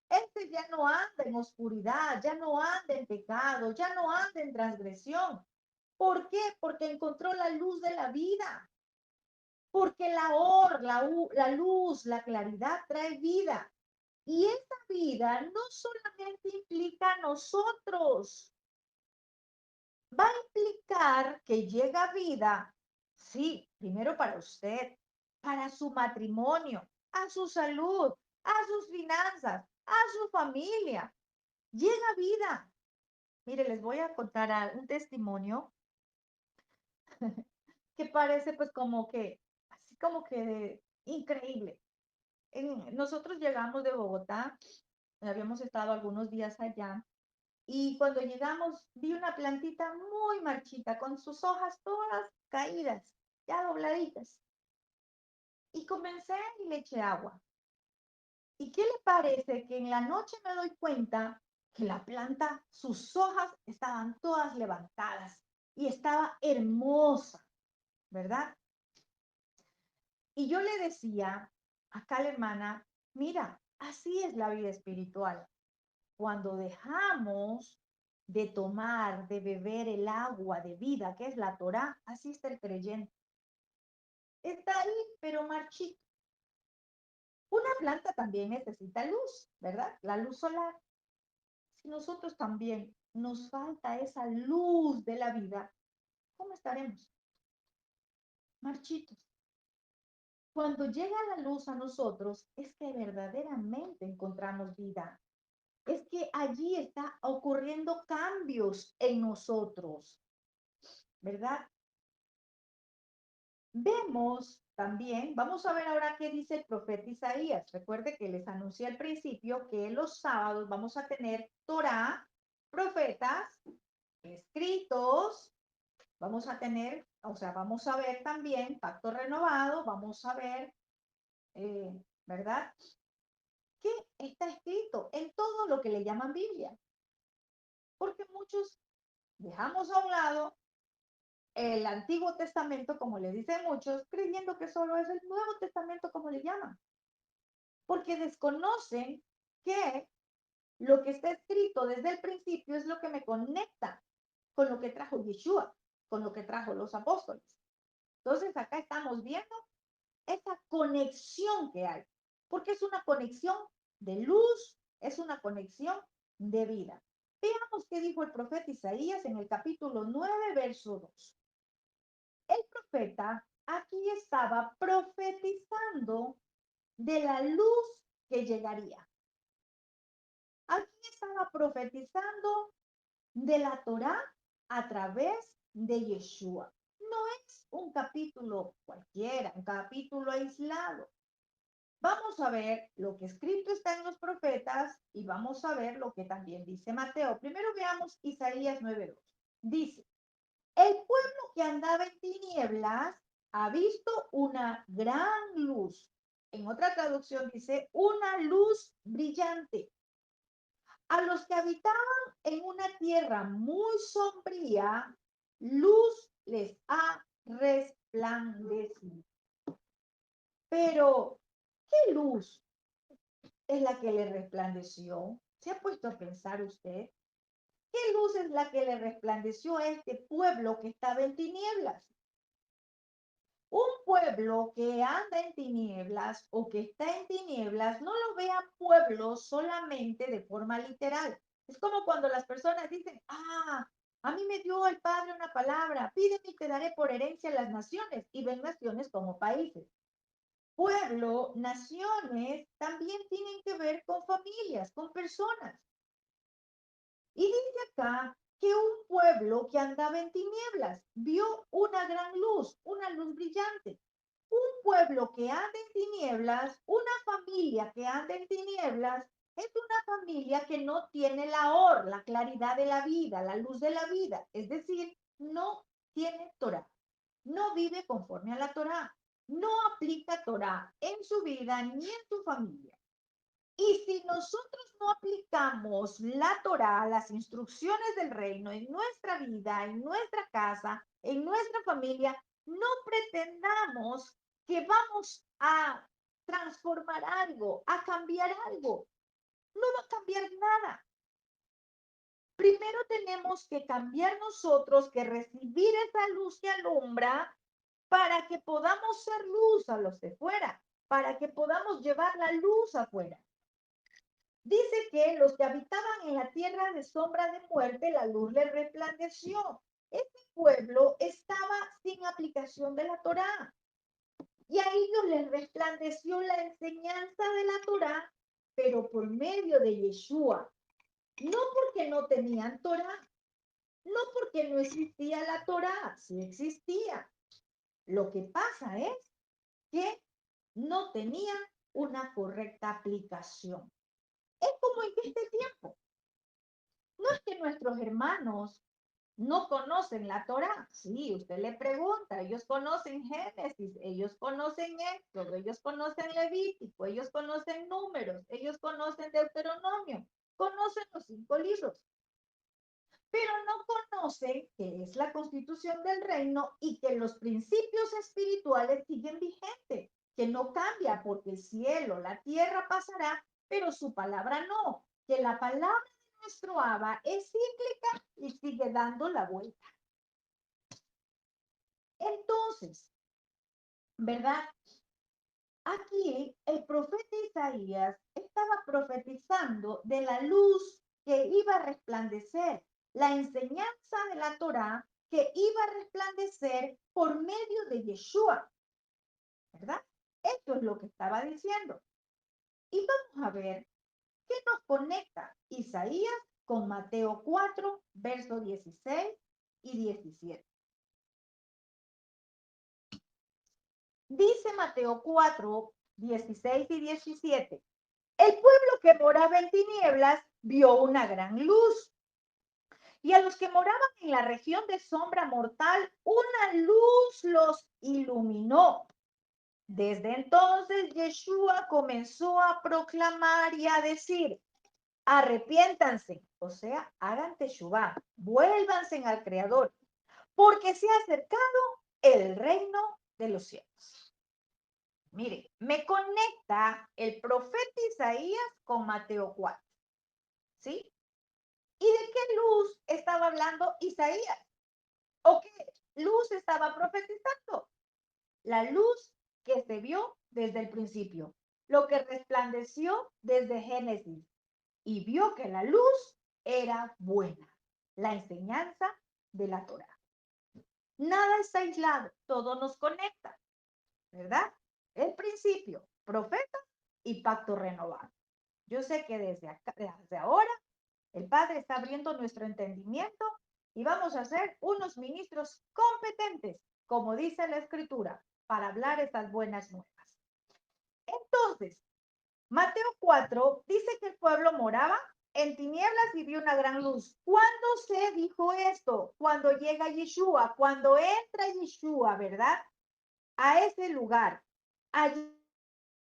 ese ya no anda en oscuridad, ya no anda en pecado, ya no anda en transgresión. ¿Por qué? Porque encontró la luz de la vida. Porque la luz, la claridad trae vida. Y esa vida no solamente implica a nosotros, va a implicar que llega vida, sí, primero para usted, para su matrimonio, a su salud, a sus finanzas, a su familia. Llega vida. Mire, les voy a contar un testimonio que parece pues como que, así como que increíble. Nosotros llegamos de Bogotá, habíamos estado algunos días allá, y cuando llegamos vi una plantita muy marchita, con sus hojas todas caídas, ya dobladitas. Y comencé y le eché agua. ¿Y qué le parece que en la noche me doy cuenta que la planta, sus hojas estaban todas levantadas y estaba hermosa, ¿verdad? Y yo le decía acá a la hermana, mira, así es la vida espiritual. Cuando dejamos de tomar, de beber el agua de vida, que es la Torá, así está el creyente. Está ahí, pero marchito. Una planta también necesita luz, ¿verdad? La luz solar. Si nosotros también nos falta esa luz de la vida, ¿cómo estaremos? Marchitos. Cuando llega la luz a nosotros, es que verdaderamente encontramos vida. Es que allí está ocurriendo cambios en nosotros, ¿verdad? Vemos también, vamos a ver ahora qué dice el profeta Isaías. Recuerde que les anuncié al principio que los sábados vamos a tener Torá, profetas, escritos, vamos a tener, o sea, vamos a ver también pacto renovado, vamos a ver, ¿verdad? ¿Qué está escrito en todo lo que le llaman Biblia? Porque muchos dejamos a un lado el Antiguo Testamento, como le dicen muchos, creyendo que solo es el Nuevo Testamento, como le llaman, porque desconocen que lo que está escrito desde el principio es lo que me conecta con lo que trajo Yeshua, con lo que trajo los apóstoles. Entonces acá estamos viendo esa conexión que hay, porque es una conexión de luz, es una conexión de vida. Veamos qué dijo el profeta Isaías en el capítulo 9, verso 2. El profeta aquí estaba profetizando de la luz que llegaría. Aquí estaba profetizando de la Torá a través de Yeshua. No es un capítulo cualquiera, un capítulo aislado. Vamos a ver lo que escrito está en los profetas y vamos a ver lo que también dice Mateo. Primero veamos Isaías 9:2. Dice, el pueblo que andaba en tinieblas ha visto una gran luz. En otra traducción dice, una luz brillante. A los que habitaban en una tierra muy sombría, luz les ha resplandecido. Pero, ¿qué luz es la que le resplandeció? ¿Se ha puesto a pensar usted? ¿Qué luz es la que le resplandeció a este pueblo que estaba en tinieblas? Un pueblo que anda en tinieblas o que está en tinieblas, no lo vea pueblo solamente de forma literal. Es como cuando las personas dicen, a mí me dio el Padre una palabra, pídeme y te daré por herencia las naciones, y ven naciones como países. Pueblo, naciones, también tienen que ver con familias, con personas. Y dice acá que un pueblo que andaba en tinieblas vio una gran luz, una luz brillante. Un pueblo que anda en tinieblas, una familia que anda en tinieblas, es una familia que no tiene la claridad de la vida, la luz de la vida. Es decir, no tiene Torah, no vive conforme a la Torah, no aplica Torah en su vida ni en su familia. Y si nosotros no aplicamos la Torá, las instrucciones del reino en nuestra vida, en nuestra casa, en nuestra familia, no pretendamos que vamos a transformar algo, a cambiar algo. No va a cambiar nada. Primero tenemos que cambiar nosotros, que recibir esa luz que alumbra para que podamos ser luz a los de fuera, para que podamos llevar la luz afuera. Dice que los que habitaban en la tierra de sombra de muerte, la luz les resplandeció. Este pueblo estaba sin aplicación de la Torá. Y a ellos les resplandeció la enseñanza de la Torá, pero por medio de Yeshua. No porque no tenían Torá, no porque no existía la Torá, sí existía. Lo que pasa es que no tenían una correcta aplicación. Es como en este tiempo. No es que nuestros hermanos no conocen la Torá. Sí, usted le pregunta, ellos conocen Génesis, ellos conocen Éxodo, ellos conocen Levítico, ellos conocen Números, ellos conocen Deuteronomio, conocen los 5 libros, pero no conocen qué es la constitución del reino y que los principios espirituales siguen vigentes, que no cambia porque el cielo, la tierra pasará, pero su palabra no, que la palabra de nuestro Abba es cíclica y sigue dando la vuelta. Entonces, ¿verdad? Aquí el profeta Isaías estaba profetizando de la luz que iba a resplandecer, la enseñanza de la Torá que iba a resplandecer por medio de Yeshua, ¿verdad? Esto es lo que estaba diciendo. Y vamos a ver qué nos conecta Isaías con Mateo 4, versos 16 y 17. Dice Mateo 4, 16 y 17. El pueblo que moraba en tinieblas vio una gran luz. Y a los que moraban en la región de sombra mortal, una luz los iluminó. Desde entonces, Yeshua comenzó a proclamar y a decir, arrepiéntanse, o sea, hagan teshuvá, vuélvanse al Creador, porque se ha acercado el reino de los cielos. Mire, me conecta el profeta Isaías con Mateo 4, ¿sí? ¿Y de qué luz estaba hablando Isaías? ¿O qué luz estaba profetizando? La luz que se vio desde el principio, lo que resplandeció desde Génesis y vio que la luz era buena, la enseñanza de la Torá. Nada está aislado, todo nos conecta, ¿verdad? El principio, profeta y pacto renovado. Yo sé que desde ahora el Padre está abriendo nuestro entendimiento y vamos a ser unos ministros competentes, como dice la Escritura, para hablar estas buenas nuevas. Entonces, Mateo 4 dice que el pueblo moraba en tinieblas y vio una gran luz. ¿Cuándo se dijo esto? Cuando llega Yeshua, cuando entra Yeshua, ¿verdad? A ese lugar. Allí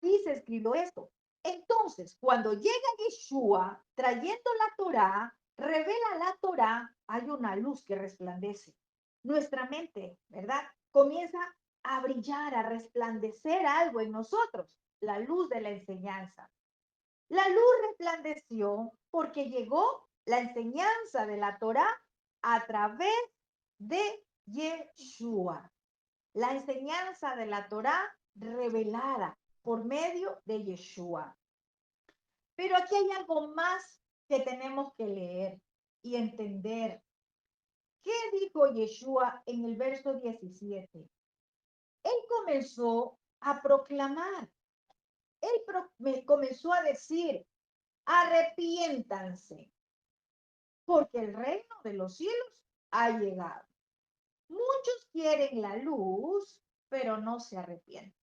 se escribió esto. Entonces, cuando llega Yeshua trayendo la Torá, revela la Torá, hay una luz que resplandece. Nuestra mente, ¿verdad? Comienza a brillar, a resplandecer algo en nosotros, la luz de la enseñanza. La luz resplandeció porque llegó la enseñanza de la Torá a través de Yeshua. La enseñanza de la Torá revelada por medio de Yeshua. Pero aquí hay algo más que tenemos que leer y entender. ¿Qué dijo Yeshua en el verso 17? Él comenzó a proclamar, comenzó a decir, arrepiéntanse, porque el reino de los cielos ha llegado. Muchos quieren la luz, pero no se arrepienten.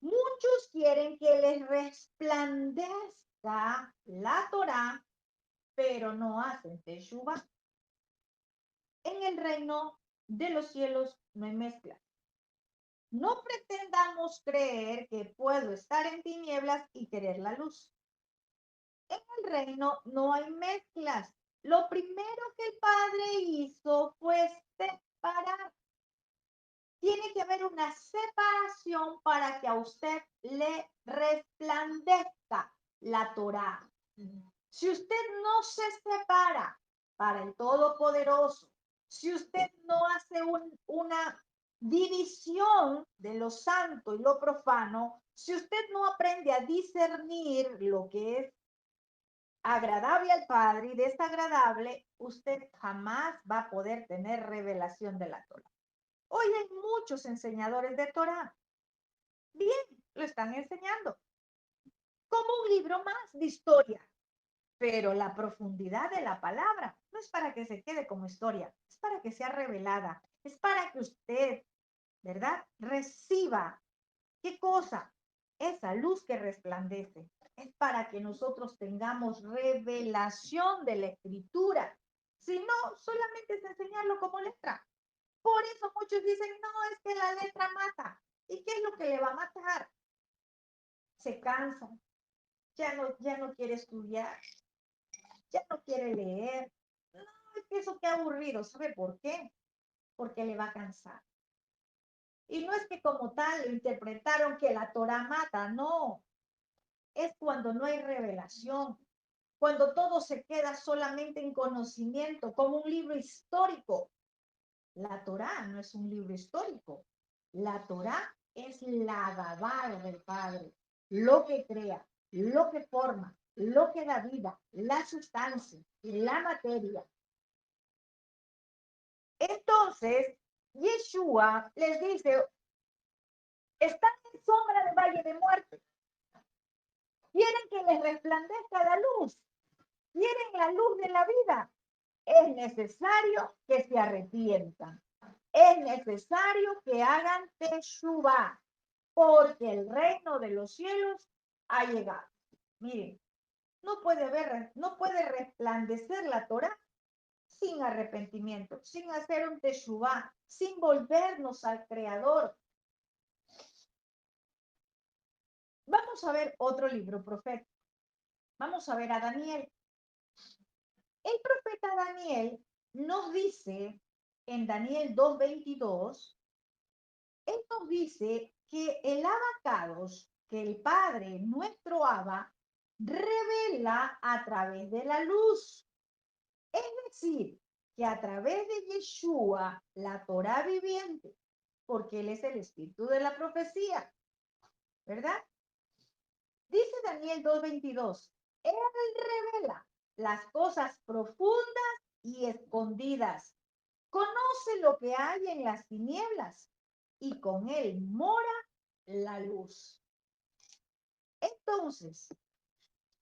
Muchos quieren que les resplandezca la Torá, pero no hacen teshuvá. En el reino de los cielos no hay mezcla. No pretendamos creer que puedo estar en tinieblas y querer la luz. En el reino no hay mezclas. Lo primero que el Padre hizo fue separar. Tiene que haber una separación para que a usted le resplandezca la Torá. Si usted no se separa para el Todopoderoso, si usted no hace una división de lo santo y lo profano, si usted no aprende a discernir lo que es agradable al Padre y desagradable, usted jamás va a poder tener revelación de la Torá. Hoy hay muchos enseñadores de Torá. Bien, lo están enseñando como un libro más de historia, pero la profundidad de la palabra no es para que se quede como historia, es para que sea revelada, es para que usted, ¿verdad? Reciba, ¿qué cosa? Esa luz que resplandece. Es para que nosotros tengamos revelación de la escritura. Si no, solamente es enseñarlo como letra. Por eso muchos dicen, no, es que la letra mata. ¿Y qué es lo que le va a matar? Se cansan, ya no quiere estudiar, ya no quiere leer. No, es que eso qué aburrido. ¿Sabe por qué? Porque le va a cansar. Y no es que como tal lo interpretaron que la Torah mata, no. Es cuando no hay revelación, cuando todo se queda solamente en conocimiento, como un libro histórico. La Torá no es un libro histórico. La Torá es la Gabá del Padre, lo que crea, lo que forma, lo que da vida, la sustancia, la materia. Entonces, Yeshua les dice, están en sombra del valle de muerte. Quieren que les resplandezca la luz. Quieren la luz de la vida. Es necesario que se arrepientan. Es necesario que hagan teshuvá, porque el reino de los cielos ha llegado. Miren, no puede resplandecer la Torah sin arrepentimiento, sin hacer un teshuvá, sin volvernos al Creador. Vamos a ver otro libro profético. Vamos a ver a Daniel. El profeta Daniel nos dice en Daniel 2:22, él nos dice que el abacados, que el Padre, nuestro Abba, revela a través de la luz. Es decir, que a través de Yeshua, la Torah viviente, porque Él es el espíritu de la profecía, ¿verdad? Dice Daniel 2:22, Él revela las cosas profundas y escondidas. Conoce lo que hay en las tinieblas y con Él mora la luz. Entonces,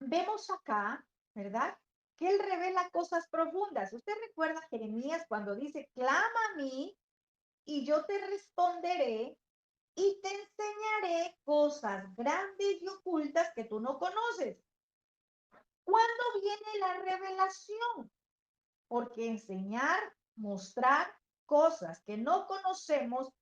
vemos acá, ¿verdad? Que Él revela cosas profundas. Usted recuerda Jeremías cuando dice, clama a mí y yo te responderé y te enseñaré cosas grandes y ocultas que tú no conoces. ¿Cuándo viene la revelación? Porque enseñar, mostrar cosas que no conocemos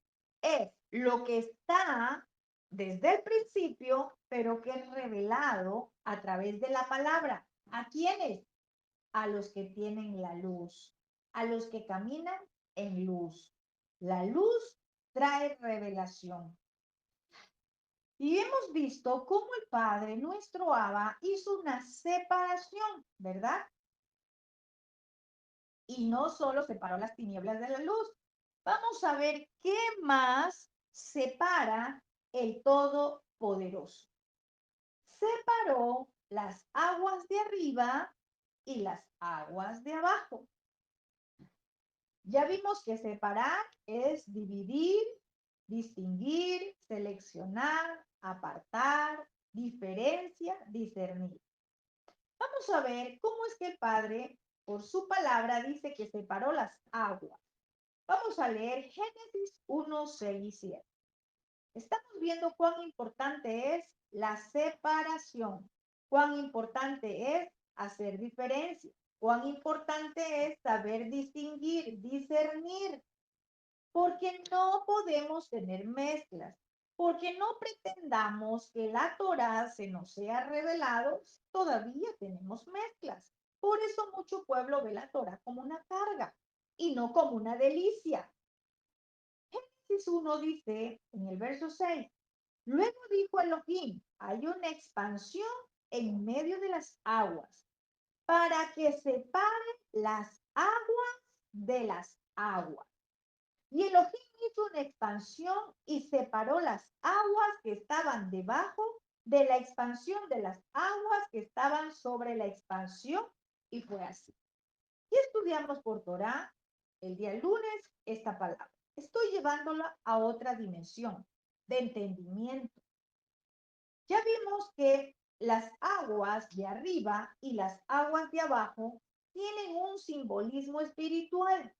es lo que está desde el principio, pero que es revelado a través de la palabra. ¿A quiénes? A los que tienen la luz, a los que caminan en luz. La luz trae revelación. Y hemos visto cómo el Padre, nuestro Abba, hizo una separación, ¿verdad? Y no solo separó las tinieblas de la luz. Vamos a ver qué más separa el Todopoderoso. Separó las aguas de arriba y las aguas de abajo. Ya vimos que separar es dividir, distinguir, seleccionar, apartar, diferencia, discernir. Vamos a ver cómo es que el Padre, por su palabra, dice que separó las aguas. Vamos a leer Génesis 1, 6 y 7. Estamos viendo cuán importante es la separación, cuán importante es hacer diferencia, cuán importante es saber distinguir, discernir, porque no podemos tener mezclas, porque no pretendamos que la Torá se nos sea revelado, todavía tenemos mezclas. Por eso mucho pueblo ve la Torá como una carga y no como una delicia. Génesis 1 dice en el verso 6, luego dijo Elohim, hay una expansión en medio de las aguas para que separe las aguas de las aguas. Y Elohim hizo una expansión y separó las aguas que estaban debajo de la expansión de las aguas que estaban sobre la expansión, y fue así. Y estudiamos por Torah el día lunes esta palabra. Estoy llevándola a otra dimensión de entendimiento. Ya vimos que las aguas de arriba y las aguas de abajo tienen un simbolismo espiritual.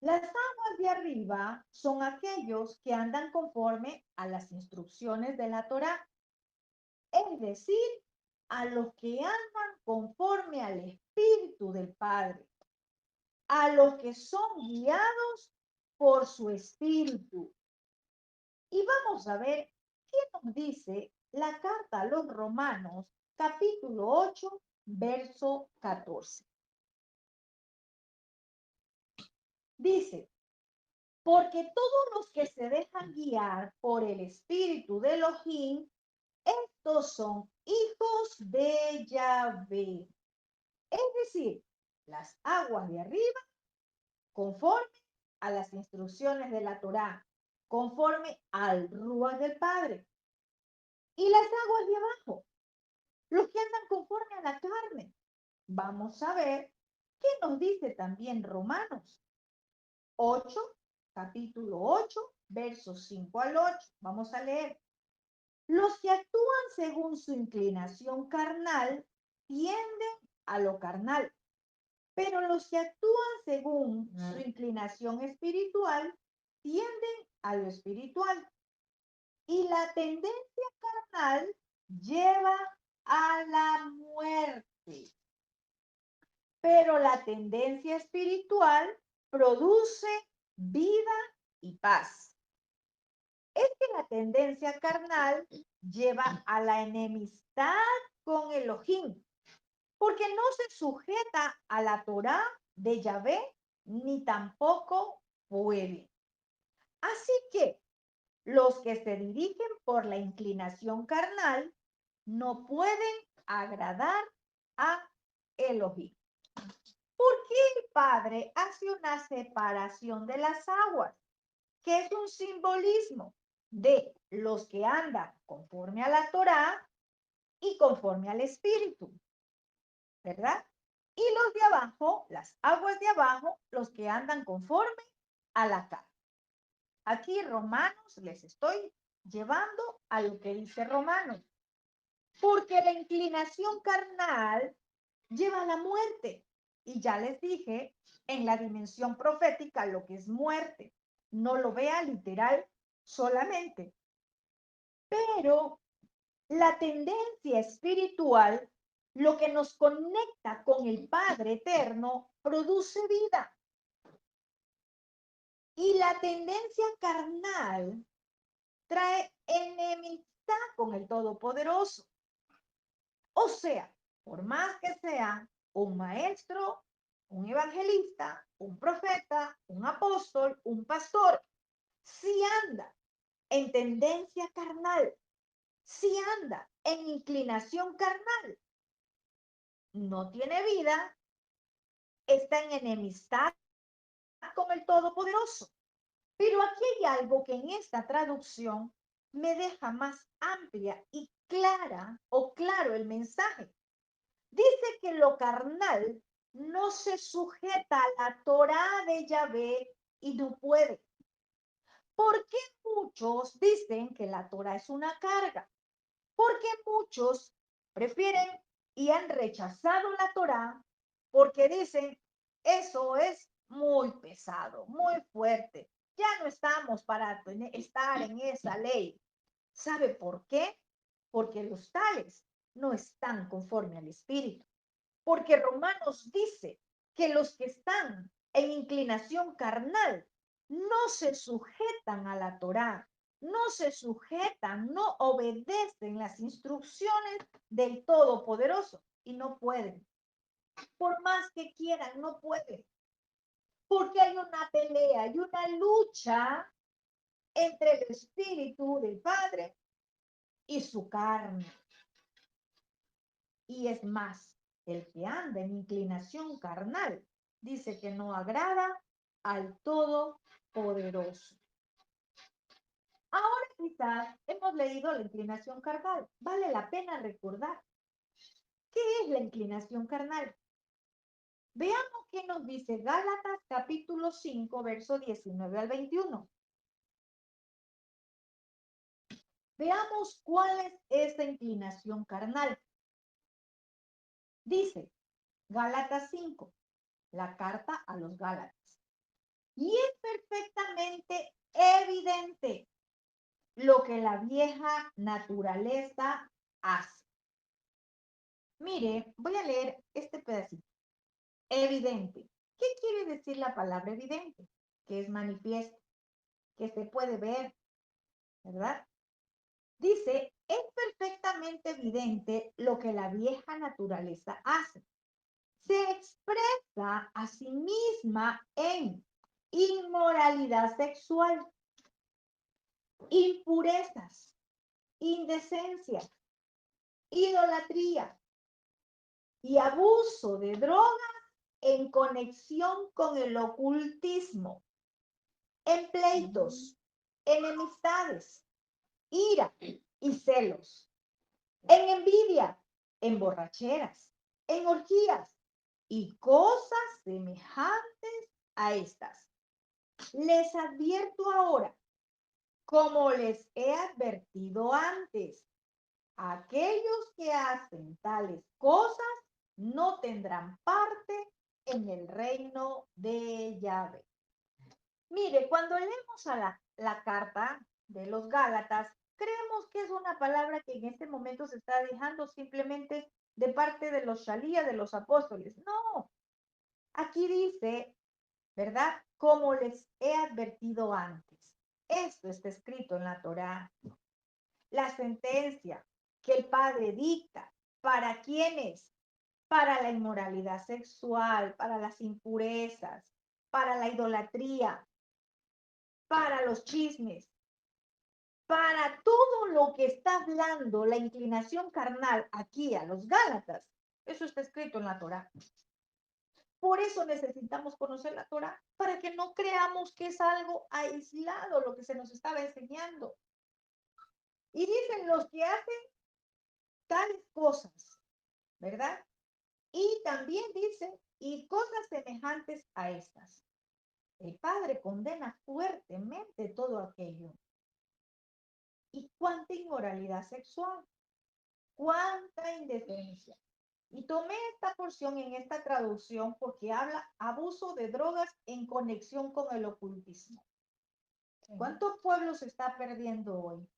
Las aguas de arriba son aquellos que andan conforme a las instrucciones de la Torá, es decir, a los que andan conforme al Espíritu del Padre, a los que son guiados por su Espíritu. Y vamos a ver qué ¿qué nos dice la carta a los Romanos, capítulo 8, verso 14? Dice, porque todos los que se dejan guiar por el Espíritu de Elohim, estos son hijos de Yahvé. Es decir, las aguas de arriba, conforme a las instrucciones de la Torá, conforme al Ruach del Padre. Y las aguas de abajo, los que andan conforme a la carne. Vamos a ver qué nos dice también Romanos 8, capítulo 8, versos 5 al 8. Vamos a leer. Los que actúan según su inclinación carnal tienden a lo carnal, pero los que actúan según su inclinación espiritual tienden a lo espiritual. Y la tendencia carnal lleva a la muerte, pero la tendencia espiritual produce vida y paz. Es que la tendencia carnal lleva a la enemistad con Elohim, porque no se sujeta a la Torá de Yahvé, ni tampoco puede. Así que los que se dirigen por la inclinación carnal no pueden agradar a Elohim. ¿Por qué el Padre hace una separación de las aguas? Que es un simbolismo de los que andan conforme a la Torá y conforme al Espíritu, ¿verdad? Y los de abajo, las aguas de abajo, los que andan conforme a la carne. Aquí Romanos les estoy llevando a lo que dice Romanos, porque la inclinación carnal lleva a la muerte. Y ya les dije en la dimensión profética lo que es muerte. No lo vea literal solamente. Pero la tendencia espiritual, lo que nos conecta con el Padre eterno, produce vida. Y la tendencia carnal trae enemistad con el Todopoderoso. O sea, por más que sea un maestro, un evangelista, un profeta, un apóstol, un pastor, si anda en tendencia carnal, si anda en inclinación carnal, no tiene vida, está en enemistad con el Todopoderoso. Pero aquí hay algo que en esta traducción me deja más amplia y clara o claro el mensaje. Dice que lo carnal no se sujeta a la Torá de Yahvé y no puede. ¿Por qué muchos dicen que la Torá es una carga? Porque muchos prefieren y han rechazado la Torá porque dicen, eso es muy pesado, muy fuerte. Ya no estamos para estar en esa ley. ¿Sabe por qué? Porque los tales no están conforme al Espíritu. Porque Romanos dice que los que están en inclinación carnal no se sujetan a la Torá, no se sujetan, no obedecen las instrucciones del Todopoderoso y no pueden. Por más que quieran, no pueden. Porque hay una pelea, hay una lucha entre el espíritu del Padre y su carne. Y es más, el que anda en inclinación carnal dice que no agrada al Todopoderoso. Ahora quizás hemos leído la inclinación carnal. Vale la pena recordar. ¿Qué es la inclinación carnal? Veamos qué nos dice Gálatas capítulo 5, verso 19 al 21. Veamos cuál es esta inclinación carnal. Dice Gálatas 5, la carta a los Gálatas. Y es perfectamente evidente lo que la vieja naturaleza hace. Mire, voy a leer este pedacito. Evidente. ¿Qué quiere decir la palabra evidente? Que es manifiesto, que se puede ver, ¿verdad? Dice, es perfectamente evidente lo que la vieja naturaleza hace. Se expresa a sí misma en inmoralidad sexual, impurezas, indecencia, idolatría y abuso de drogas en conexión con el ocultismo, en pleitos, enemistades, ira y celos, en envidia, en borracheras, en orgías y cosas semejantes a estas. Les advierto ahora, como les he advertido antes, aquellos que hacen tales cosas no tendrán parte en el reino de Yahvé. Mire, cuando leemos a la carta de los Gálatas, creemos que es una palabra que en este momento se está dejando simplemente de parte de los shalías, de los apóstoles. No, aquí dice, ¿verdad? Como les he advertido antes. Esto está escrito en la Torá. La sentencia que el Padre dicta, ¿para quiénes? Para la inmoralidad sexual, para las impurezas, para la idolatría, para los chismes, para todo lo que está hablando la inclinación carnal aquí a los Gálatas. Eso está escrito en la Torá. Por eso necesitamos conocer la Torá, para que no creamos que es algo aislado lo que se nos estaba enseñando. Y dicen los que hacen tales cosas, ¿verdad? Y también dice, y cosas semejantes a estas. El Padre condena fuertemente todo aquello. ¿Y cuánta inmoralidad sexual? ¿Cuánta indecencia? Y tomé esta porción en esta traducción porque habla abuso de drogas en conexión con el ocultismo. ¿Cuántos pueblos se está perdiendo hoy?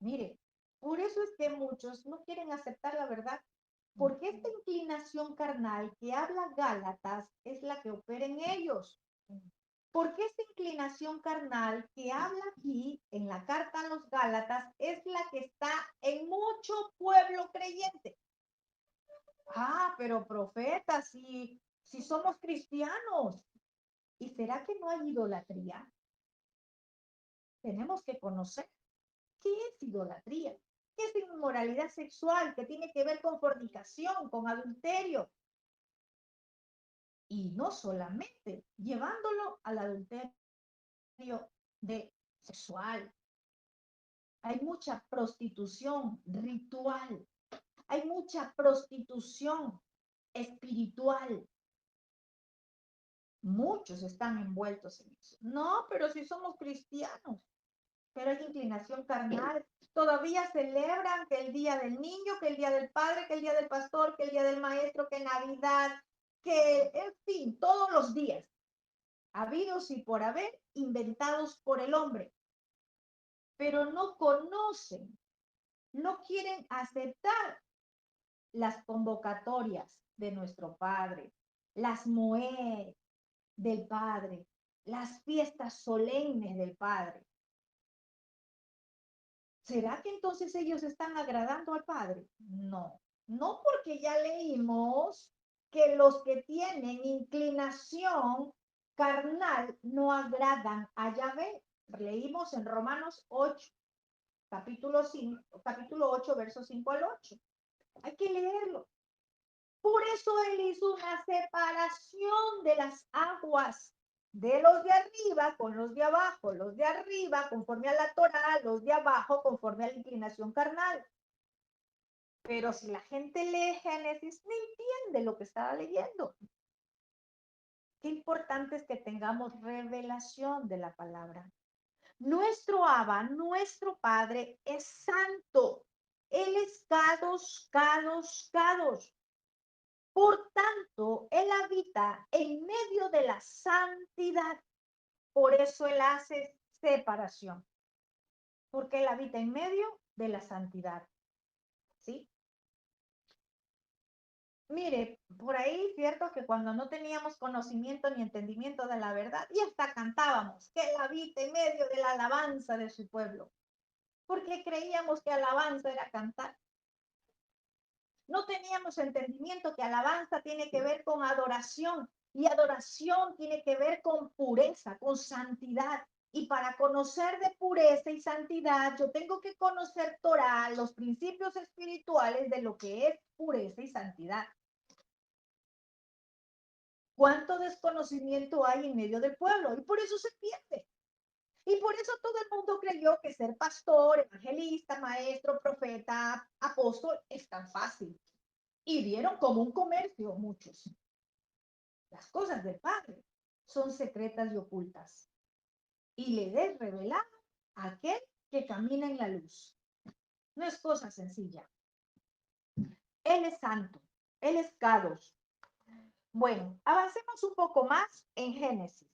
Mire, por eso es que muchos no quieren aceptar la verdad, porque esta inclinación carnal que habla Gálatas es la que opera en ellos. Porque esta inclinación carnal que habla aquí en la carta a los Gálatas es la que está en mucho pueblo creyente. Ah, pero profeta, si somos cristianos, ¿y será que no hay idolatría? Tenemos que conocer qué es idolatría, qué es inmoralidad sexual, que tiene que ver con fornicación, con adulterio. Y no solamente llevándolo al adulterio de sexual. Hay mucha prostitución ritual, hay mucha prostitución espiritual. Muchos están envueltos en eso. No, pero si somos cristianos, pero hay inclinación carnal. Todavía celebran que el día del niño, que el día del padre, que el día del pastor, que el día del maestro, que Navidad, que en fin, todos los días, habidos y por haber, inventados por el hombre, pero no conocen, no quieren aceptar las convocatorias de nuestro Padre, las moed del Padre, las fiestas solemnes del Padre. ¿Será que entonces ellos están agradando al Padre? No, no, porque ya leímos que los que tienen inclinación carnal no agradan a Yahvé. Leímos en Romanos 8, capítulo 8, versos 5 al 8. Hay que leerlo. Por eso él hizo una separación de las aguas, de los de arriba con los de abajo, los de arriba conforme a la Torá, los de abajo conforme a la inclinación carnal. Pero si la gente lee Génesis, no entiende lo que estaba leyendo. Qué importante es que tengamos revelación de la palabra. Nuestro Abba, nuestro Padre, es santo. Él es Kadosh, Kadosh, Kadosh. Por tanto, Él habita en medio de la santidad. Por eso Él hace separación. Porque Él habita en medio de la santidad. ¿Sí? Mire, por ahí, cierto que cuando no teníamos conocimiento ni entendimiento de la verdad, y hasta cantábamos que Él habita en medio de la alabanza de su pueblo. porque creíamos que alabanza era cantar. No teníamos entendimiento que alabanza tiene que ver con adoración y adoración tiene que ver con pureza, con santidad. Y para conocer de pureza y santidad, yo tengo que conocer Torah, los principios espirituales de lo que es pureza y santidad. ¿Cuánto desconocimiento hay en medio del pueblo? Y por eso se pierde. Y por eso todo el mundo creyó que ser pastor, evangelista, maestro, profeta, apóstol es tan fácil. Y vieron como un comercio muchos. Las cosas del Padre son secretas y ocultas. Y le es revelado a aquel que camina en la luz. No es cosa sencilla. Él es santo. Él es Kadosh. Bueno, avancemos un poco más en Génesis.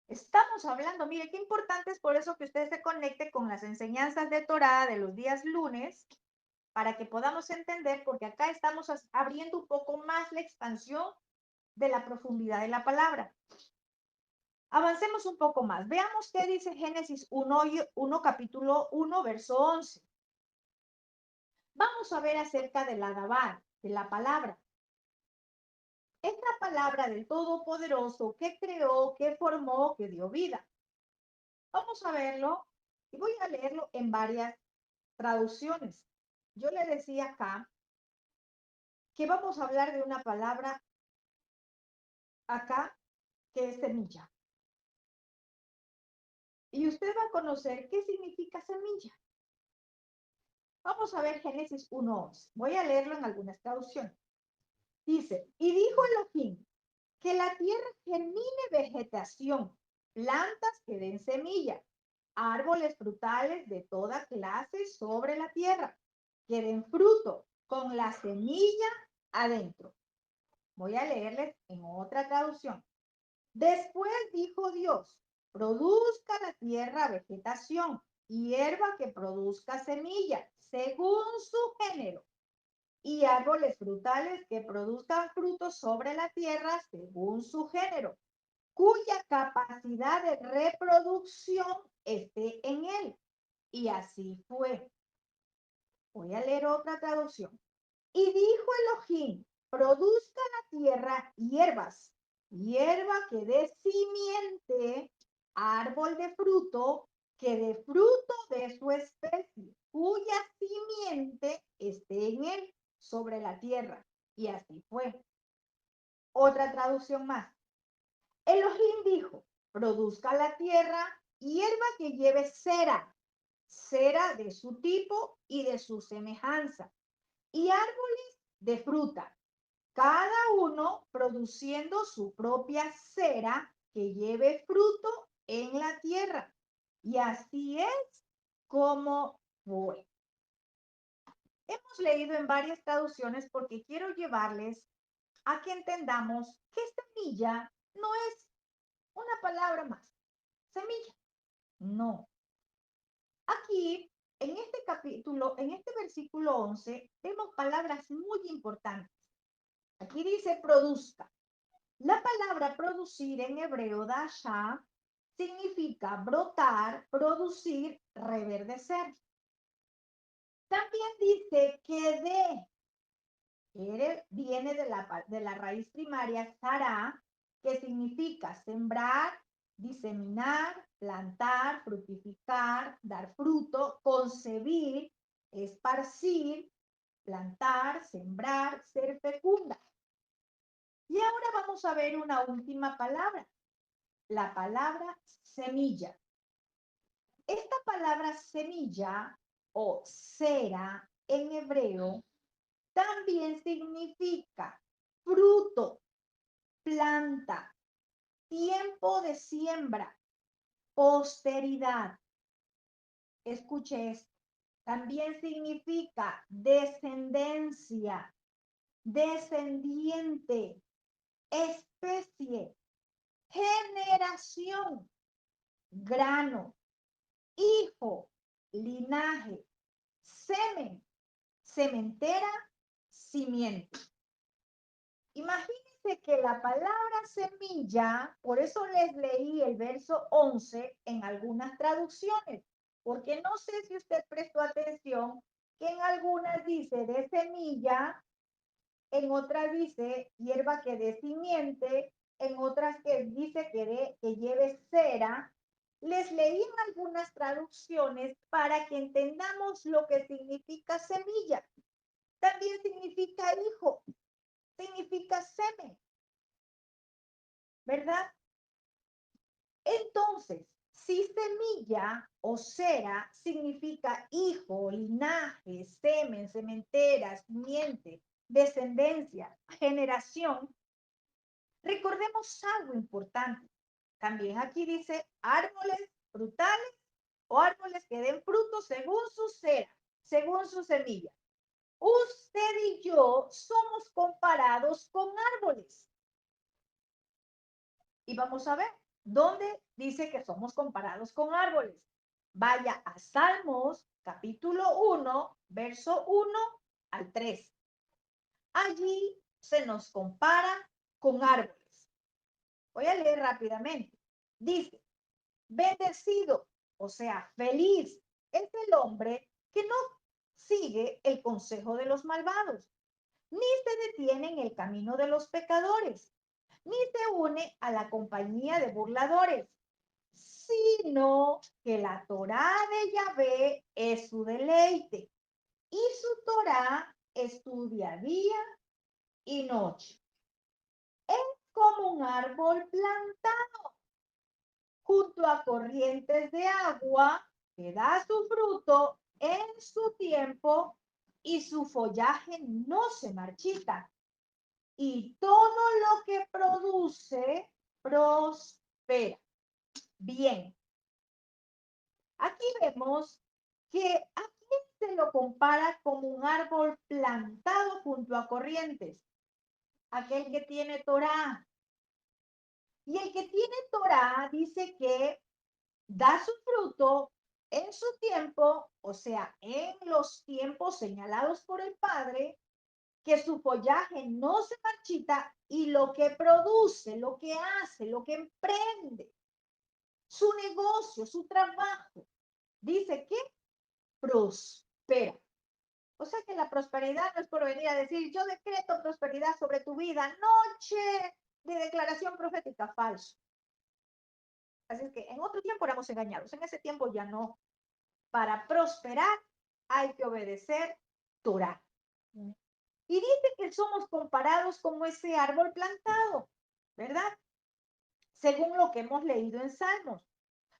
Estamos hablando, mire, qué importante es por eso que usted se conecte con las enseñanzas de Torah de los días lunes, para que podamos entender, porque acá estamos abriendo un poco más la expansión de la profundidad de la palabra. Avancemos un poco más. Veamos qué dice Génesis 1 capítulo 1, verso 11. Vamos a ver acerca de la Dabar, de la palabra. Esta palabra del Todopoderoso que creó, que formó, que dio vida. Vamos a verlo y voy a leerlo en varias traducciones. Yo le decía acá que vamos a hablar de una palabra acá que es semilla. Y usted va a conocer qué significa semilla. Vamos a ver Génesis 1:11. Voy a leerlo en algunas traducciones. Dice, y dijo Elohim, que la tierra germine vegetación, plantas que den semilla, árboles frutales de toda clase sobre la tierra, que den fruto con la semilla adentro. Voy a leerles en otra traducción. Después dijo Dios, produzca la tierra vegetación, hierba que produzca semilla, según su género, y árboles frutales que produzcan frutos sobre la tierra, según su género, cuya capacidad de reproducción esté en él. Y así fue. Voy a leer otra traducción. Y dijo Elohim, produzca la tierra hierbas, hierba que dé simiente, árbol de fruto, que dé fruto de su especie, cuya simiente esté en él sobre la tierra. Y así fue. Otra traducción más. Elohim dijo, produzca la tierra hierba que lleve cera, cera de su tipo y de su semejanza, y árboles de fruta, cada uno produciendo su propia cera que lleve fruto en la tierra. Y así es como fue. Hemos leído en varias traducciones porque quiero llevarles a que entendamos que semilla no es una palabra más. Semilla, no. Aquí, en este capítulo, en este versículo 11, vemos palabras muy importantes. Aquí dice produzca. La palabra producir en hebreo, dasha, significa brotar, producir, reverdecer. También dice que viene de la raíz primaria sará, que significa sembrar, diseminar, plantar, fructificar, dar fruto, concebir, esparcir, plantar, sembrar, ser fecunda. Y ahora vamos a ver una última palabra, la palabra semilla. Esta palabra semilla o cera en hebreo también significa fruto, planta, tiempo de siembra, posteridad. Escuche esto. También significa descendencia, descendiente, especie, generación, grano, hijo, linaje, semen, sementera, simiente. Imagínense que la palabra semilla, por eso les leí el verso 11 en algunas traducciones, porque no sé si usted prestó atención que en algunas dice de semilla, en otras dice hierba que dé simiente, en otras que dice que lleve cera. Les leí en algunas traducciones para que entendamos lo que significa semilla. También significa hijo, significa semen, ¿verdad? Entonces, si semilla o cera significa hijo, linaje, semen, sementera, simiente, descendencia, generación, recordemos algo importante. También aquí dice árboles frutales o árboles que den frutos según su cera, según su semilla. Usted y yo somos comparados con árboles. Y vamos a ver dónde dice que somos comparados con árboles. Vaya a Salmos, capítulo 1, verso 1 al 3. Allí se nos compara con árboles. Voy a leer rápidamente. Dice, bendecido, o sea, feliz, es el hombre que no sigue el consejo de los malvados, ni se detiene en el camino de los pecadores, ni se une a la compañía de burladores, sino que la Torá de Yahvé es su deleite, y su Torá estudia día y noche. Es como un árbol plantado junto a corrientes de agua que da su fruto en su tiempo y su follaje no se marchita. Y todo lo que produce prospera. Bien, aquí vemos que a quién se lo compara como un árbol plantado junto a corrientes. Aquel que tiene Torá. Y el que tiene Torá dice que da su fruto en su tiempo, o sea, en los tiempos señalados por el Padre, que su follaje no se marchita y lo que produce, lo que hace, lo que emprende, su negocio, su trabajo, dice que prospera. O sea que la prosperidad no es por venir a decir, yo decreto prosperidad sobre tu vida, noche de declaración profética, falso. Así es que en otro tiempo éramos engañados, en ese tiempo ya no. Para prosperar hay que obedecer Torah. Y dice que somos comparados como ese árbol plantado, ¿verdad? Según lo que hemos leído en Salmos.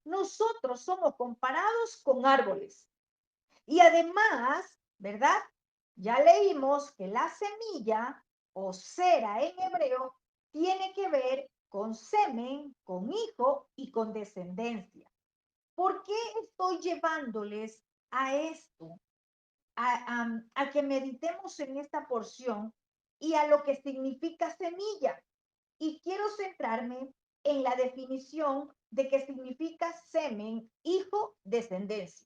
Nosotros somos comparados con árboles. Y además, ¿verdad? Ya leímos que la semilla o cera en hebreo tiene que ver con semen, con hijo y con descendencia. ¿Por qué estoy llevándoles a esto? A que meditemos en esta porción y a lo que significa semilla. Y quiero centrarme en la definición de qué significa semen, hijo, descendencia.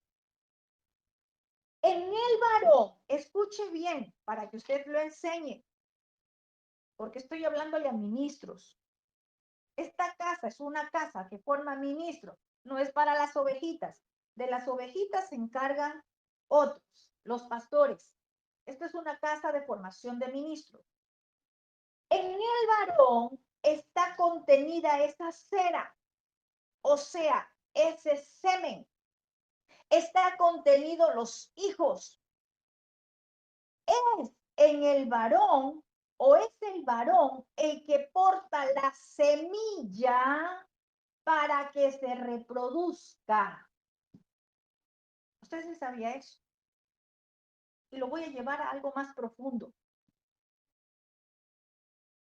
En el varón, escuche bien para que usted lo enseñe, porque estoy hablándole a ministros. Esta casa es una casa que forma ministros, no es para las ovejitas. De las ovejitas se encargan otros, los pastores. Esta es una casa de formación de ministros. En el varón está contenida esa cera, o sea, ese semen. Está contenido los hijos. Es en el varón o es el varón el que porta la semilla para que se reproduzca. ¿Usted se sabía eso? Y lo voy a llevar a algo más profundo.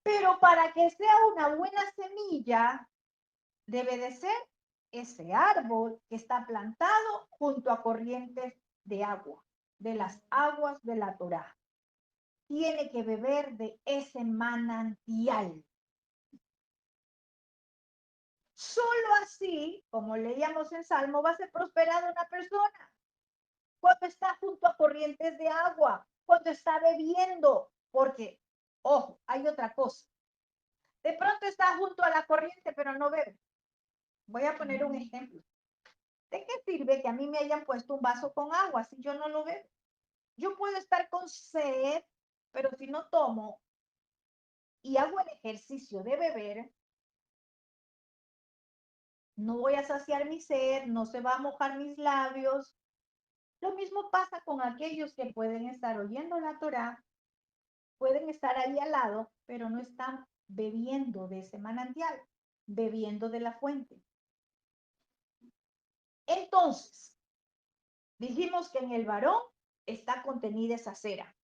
Pero para que sea una buena semilla, debe de ser ese árbol que está plantado junto a corrientes de agua, de las aguas de la Torá. Tiene que beber de ese manantial. Solo así, como leíamos en Salmo, va a ser prosperada una persona. Cuando está junto a corrientes de agua, cuando está bebiendo, porque, ojo, hay otra cosa. De pronto está junto a la corriente, pero no bebe. Voy a poner un ejemplo. ¿De qué sirve que a mí me hayan puesto un vaso con agua si yo no lo bebo? Yo puedo estar con sed, pero si no tomo y hago el ejercicio de beber, no voy a saciar mi sed, no se va a mojar mis labios. Lo mismo pasa con aquellos que pueden estar oyendo la Torá, pueden estar ahí al lado, pero no están bebiendo de ese manantial, bebiendo de la fuente. Entonces, dijimos que en el varón está contenida esa cera.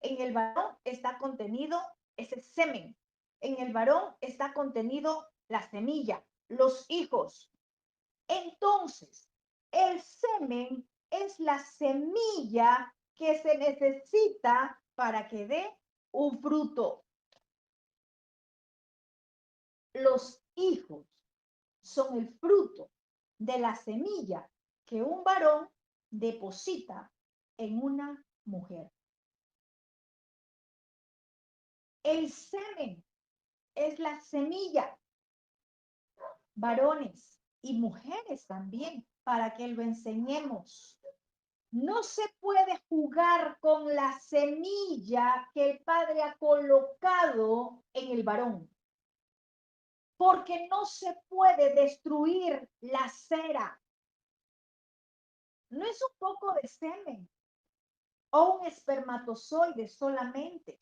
En el varón está contenido ese semen. En el varón está contenido la semilla, los hijos. Entonces, el semen es la semilla que se necesita para que dé un fruto. Los hijos son el fruto de la semilla que un varón deposita en una mujer. El semen es la semilla, varones y mujeres también, para que lo enseñemos. No se puede jugar con la semilla que el Padre ha colocado en el varón, porque no se puede destruir la cera. No es un poco de semen o un espermatozoide solamente.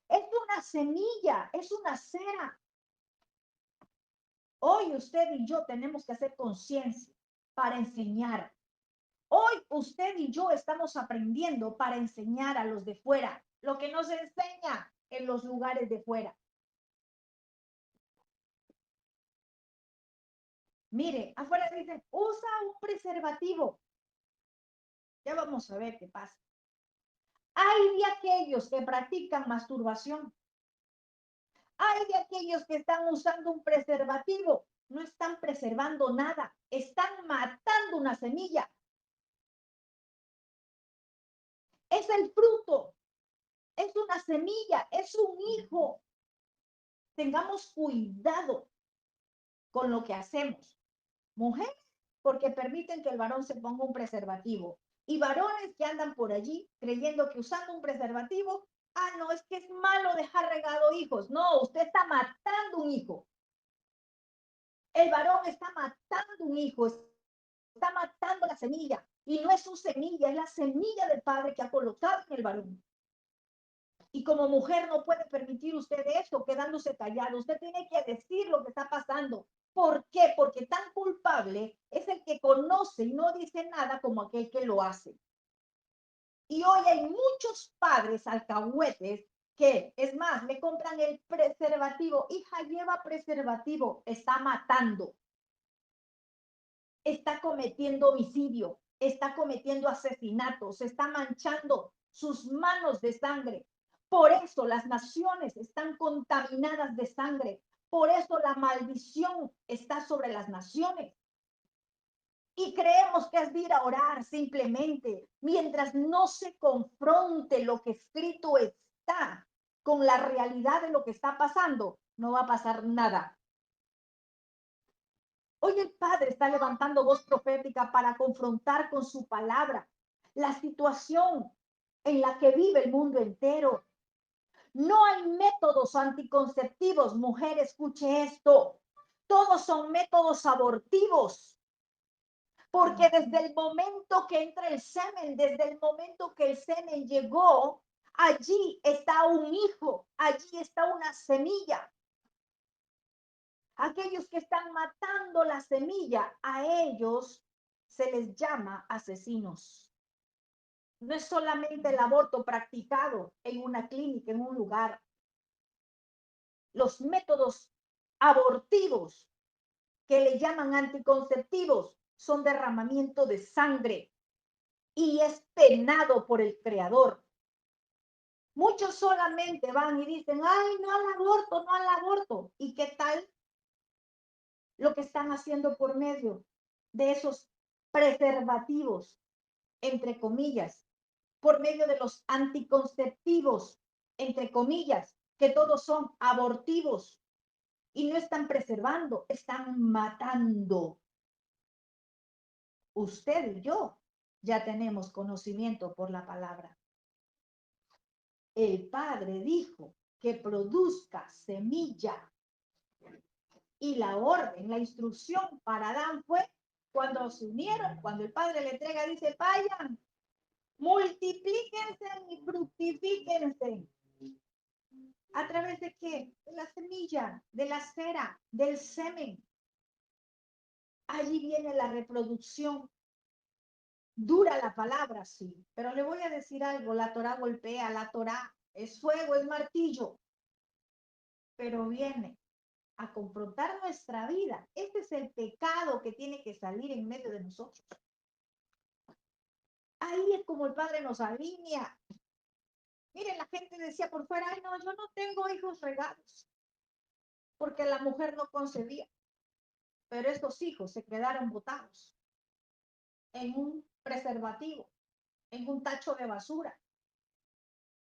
Es una semilla, es una cera. Hoy usted y yo tenemos que hacer conciencia para enseñar. Hoy usted y yo estamos aprendiendo para enseñar a los de fuera lo que nos enseña en los lugares de fuera. Mire, afuera dicen, usa un preservativo. Ya vamos a ver qué pasa. Hay de aquellos que practican masturbación. Hay de aquellos que están usando un preservativo. No están preservando nada. Están matando una semilla. Es el fruto. Es una semilla. Es un hijo. Tengamos cuidado con lo que hacemos. Mujeres, porque permiten que el varón se ponga un preservativo. Y varones que andan por allí creyendo que usando un preservativo, no, es que es malo dejar regado hijos. No, usted está matando un hijo. El varón está matando un hijo, está matando la semilla. Y no es su semilla, es la semilla del Padre que ha colocado en el varón. Y como mujer no puede permitir usted eso quedándose callado. Usted tiene que decir lo que está pasando. ¿Por qué? Porque tan culpable es el que conoce y no dice nada como aquel que lo hace. Y hoy hay muchos padres alcahuetes que, es más, le compran el preservativo. Hija, lleva preservativo. Está matando. Está cometiendo homicidio. Está cometiendo asesinatos. Está manchando sus manos de sangre. Por eso las naciones están contaminadas de sangre. Por eso la maldición está sobre las naciones. Y creemos que es de ir a orar simplemente, mientras no se confronte lo que escrito está con la realidad de lo que está pasando, no va a pasar nada. Hoy el Padre está levantando voz profética para confrontar con su palabra la situación en la que vive el mundo entero. No hay métodos anticonceptivos, mujer, escuche esto. Todos son métodos abortivos. Porque desde el momento que entra el semen, desde el momento que el semen llegó, allí está un hijo, allí está una semilla. Aquellos que están matando la semilla, a ellos se les llama asesinos. No es solamente el aborto practicado en una clínica, en un lugar. Los métodos abortivos que le llaman anticonceptivos son derramamiento de sangre y es penado por el Creador. Muchos solamente van y dicen, ay, no al aborto, no al aborto. ¿Y qué tal lo que están haciendo por medio de esos preservativos, entre comillas, por medio de los anticonceptivos, entre comillas, que todos son abortivos y no están preservando, están matando? usted y yo ya tenemos conocimiento por la palabra. El Padre dijo que produzca semilla. Y la orden, la instrucción para Adán fue cuando se unieron, cuando el Padre le entrega, dice, vayan, multiplíquense y fructifíquense. ¿A través de qué? De la semilla, de la cera, del semen. Allí viene la reproducción. Dura la palabra, sí, pero le voy a decir algo, la Torá golpea, la Torá es fuego, es martillo, pero viene a confrontar nuestra vida. Este es el pecado que tiene que salir en medio de nosotros. Ahí es como el Padre nos alinea. Miren, la gente decía por fuera, ay no, yo no tengo hijos regados, porque la mujer no concebía, pero estos hijos se quedaron botados en un preservativo, en un tacho de basura,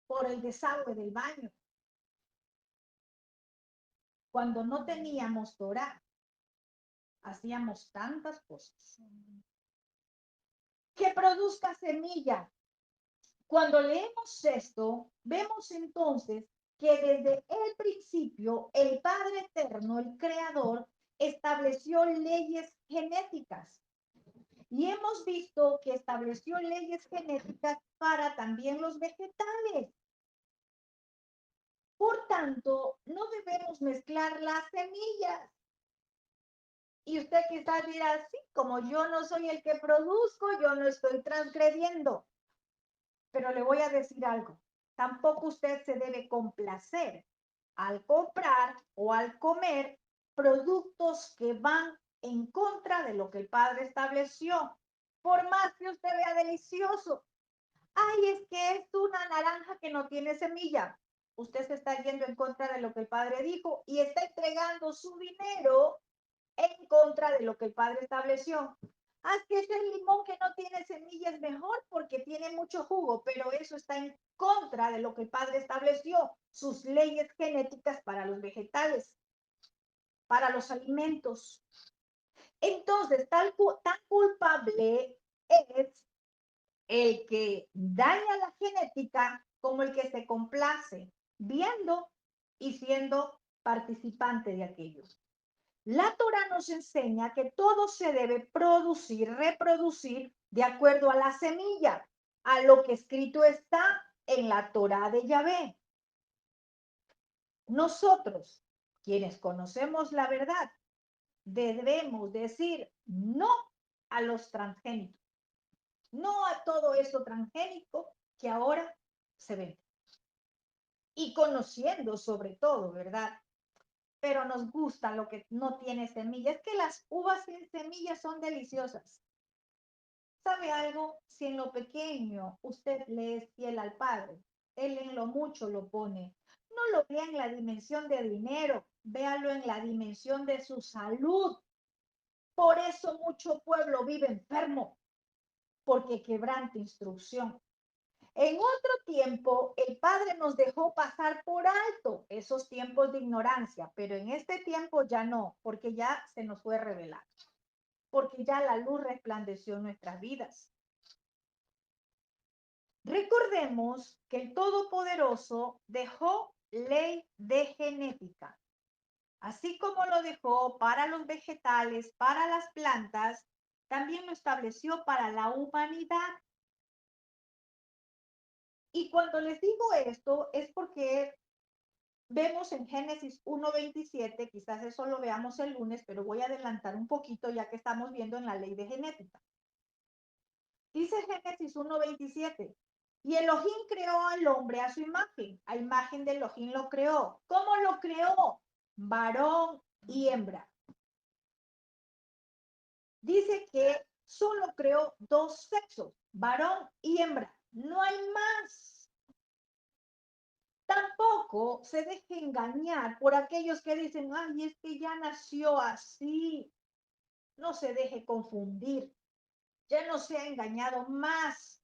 por el desagüe del baño. Cuando no teníamos Torá, hacíamos tantas cosas. Que produzca semilla. Cuando leemos esto, vemos entonces que desde el principio el Padre Eterno, el Creador, estableció leyes genéticas. Y hemos visto que estableció leyes genéticas para también los vegetales. Por tanto, no debemos mezclar las semillas. Y usted quizás dirá, sí, como yo no soy el que produzco, yo no estoy transgrediendo. Pero le voy a decir algo, tampoco usted se debe complacer al comprar o al comer productos que van en contra de lo que el Padre estableció, por más que usted vea delicioso. Ay, es que es una naranja que no tiene semilla. Usted se está yendo en contra de lo que el Padre dijo y está entregando su dinero en contra de lo que el Padre estableció. Ah, es que ese limón que no tiene semillas es mejor porque tiene mucho jugo, pero eso está en contra de lo que el Padre estableció, sus leyes genéticas para los vegetales, para los alimentos. Entonces, tan culpable es el que daña la genética como el que se complace viendo y siendo participante de aquello. La Torá nos enseña que todo se debe producir, reproducir de acuerdo a la semilla, a lo que escrito está en la Torá de Yahvé. Nosotros, quienes conocemos la verdad, debemos decir no a los transgénicos, no a todo eso transgénico que ahora se vende. Y conociendo sobre todo, ¿verdad? Pero nos gusta lo que no tiene semilla. Es que las uvas sin semillas son deliciosas. ¿Sabe algo? Si en lo pequeño usted le es fiel al Padre, Él en lo mucho lo pone. No lo vea en la dimensión de dinero, véalo en la dimensión de su salud. Por eso mucho pueblo vive enfermo, porque quebranta instrucción. En otro tiempo, el Padre nos dejó pasar por alto esos tiempos de ignorancia, pero en este tiempo ya no, porque ya se nos fue revelado, porque ya la luz resplandeció en nuestras vidas. Recordemos que el Todopoderoso dejó ley de genética, así como lo dejó para los vegetales, para las plantas, también lo estableció para la humanidad. Y cuando les digo esto es porque vemos en Génesis 1:27, quizás eso lo veamos el lunes, pero voy a adelantar un poquito ya que estamos viendo en la ley de genética. Dice Génesis 1:27, y Elohim creó al hombre a su imagen de Elohim lo creó. ¿Cómo lo creó? Varón y hembra. Dice que solo creó dos sexos, varón y hembra. No hay más. Tampoco se deje engañar por aquellos que dicen, ay, es que ya nació así. No se deje confundir. Ya no se ha engañado más.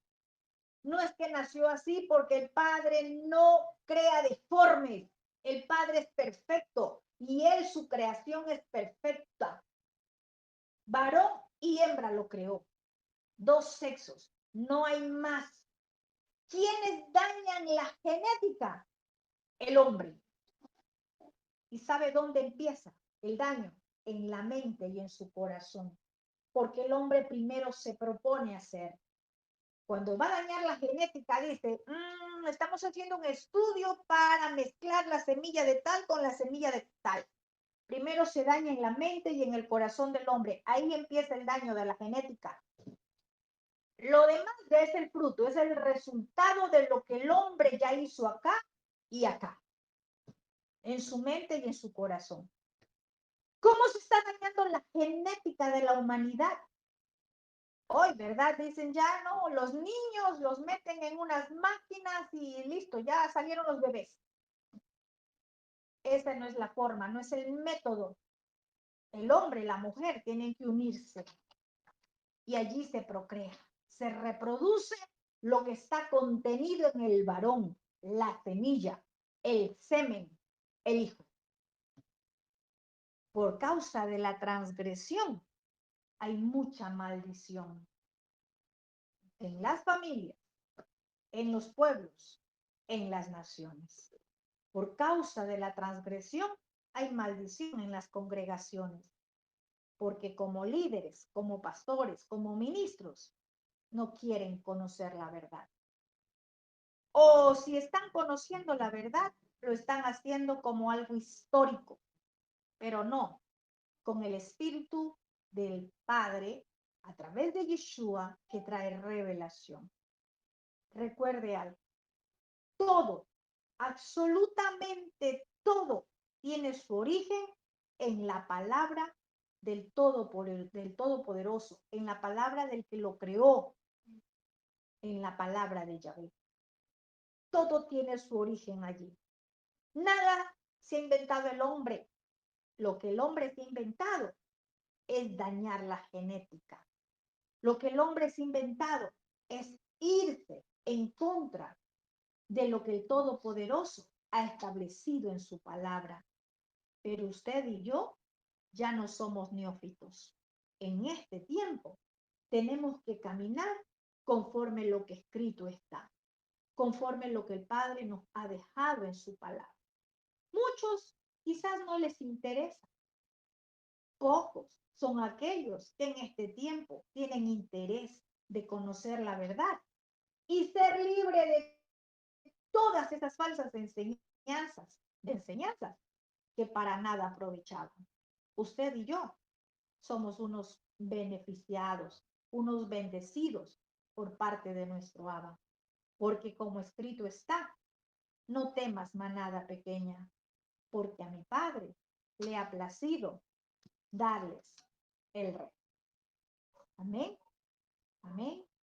No es que nació así porque el Padre no crea deformes. El Padre es perfecto y Él, su creación es perfecta. Varón y hembra lo creó. dos sexos, no hay más. ¿Quiénes dañan la genética? El hombre. ¿Y sabe dónde empieza el daño? En la mente y en su corazón. Porque el hombre primero se propone hacer. Cuando va a dañar la genética, dice, estamos haciendo un estudio para mezclar la semilla de tal con la semilla de tal. Primero se daña en la mente y en el corazón del hombre. Ahí empieza el daño de la genética. Lo demás ya es el fruto, es el resultado de lo que el hombre ya hizo acá y acá, en su mente y en su corazón. ¿Cómo se está dañando la genética de la humanidad? Hoy, ¿verdad? Dicen ya no, los niños los meten en unas máquinas y listo, ya salieron los bebés. Esa no es la forma, no es el método. El hombre y la mujer tienen que unirse y allí se procrea, se reproduce lo que está contenido en el varón, la semilla, el semen, el hijo. Por causa de la transgresión hay mucha maldición en las familias, en los pueblos, en las naciones. Por causa de la transgresión hay maldición en las congregaciones, porque como líderes, como pastores, como ministros, no quieren conocer la verdad. O si están conociendo la verdad, lo están haciendo como algo histórico, pero no, con el espíritu del Padre a través de Yeshua que trae revelación. Recuerde algo, todo, absolutamente todo, tiene su origen en la palabra del Todopoderoso, en la palabra del que lo creó, en la palabra de Yahvé. Todo tiene su origen allí. Nada se ha inventado el hombre. Lo que el hombre se ha inventado es dañar la genética. Lo que el hombre se ha inventado es irse en contra de lo que el Todopoderoso ha establecido en su palabra. Pero usted y yo ya no somos neófitos. En este tiempo tenemos que caminar conforme lo que escrito está, conforme lo que el Padre nos ha dejado en su palabra. Muchos quizás no les interesa. Pocos son aquellos que en este tiempo tienen interés de conocer la verdad y ser libre de todas esas falsas enseñanzas que para nada aprovechaban. Usted y yo somos unos beneficiados, unos bendecidos por parte de nuestro Abba, porque como escrito está, no temas, manada pequeña, porque a mi Padre le ha placido darles el reino. Amén.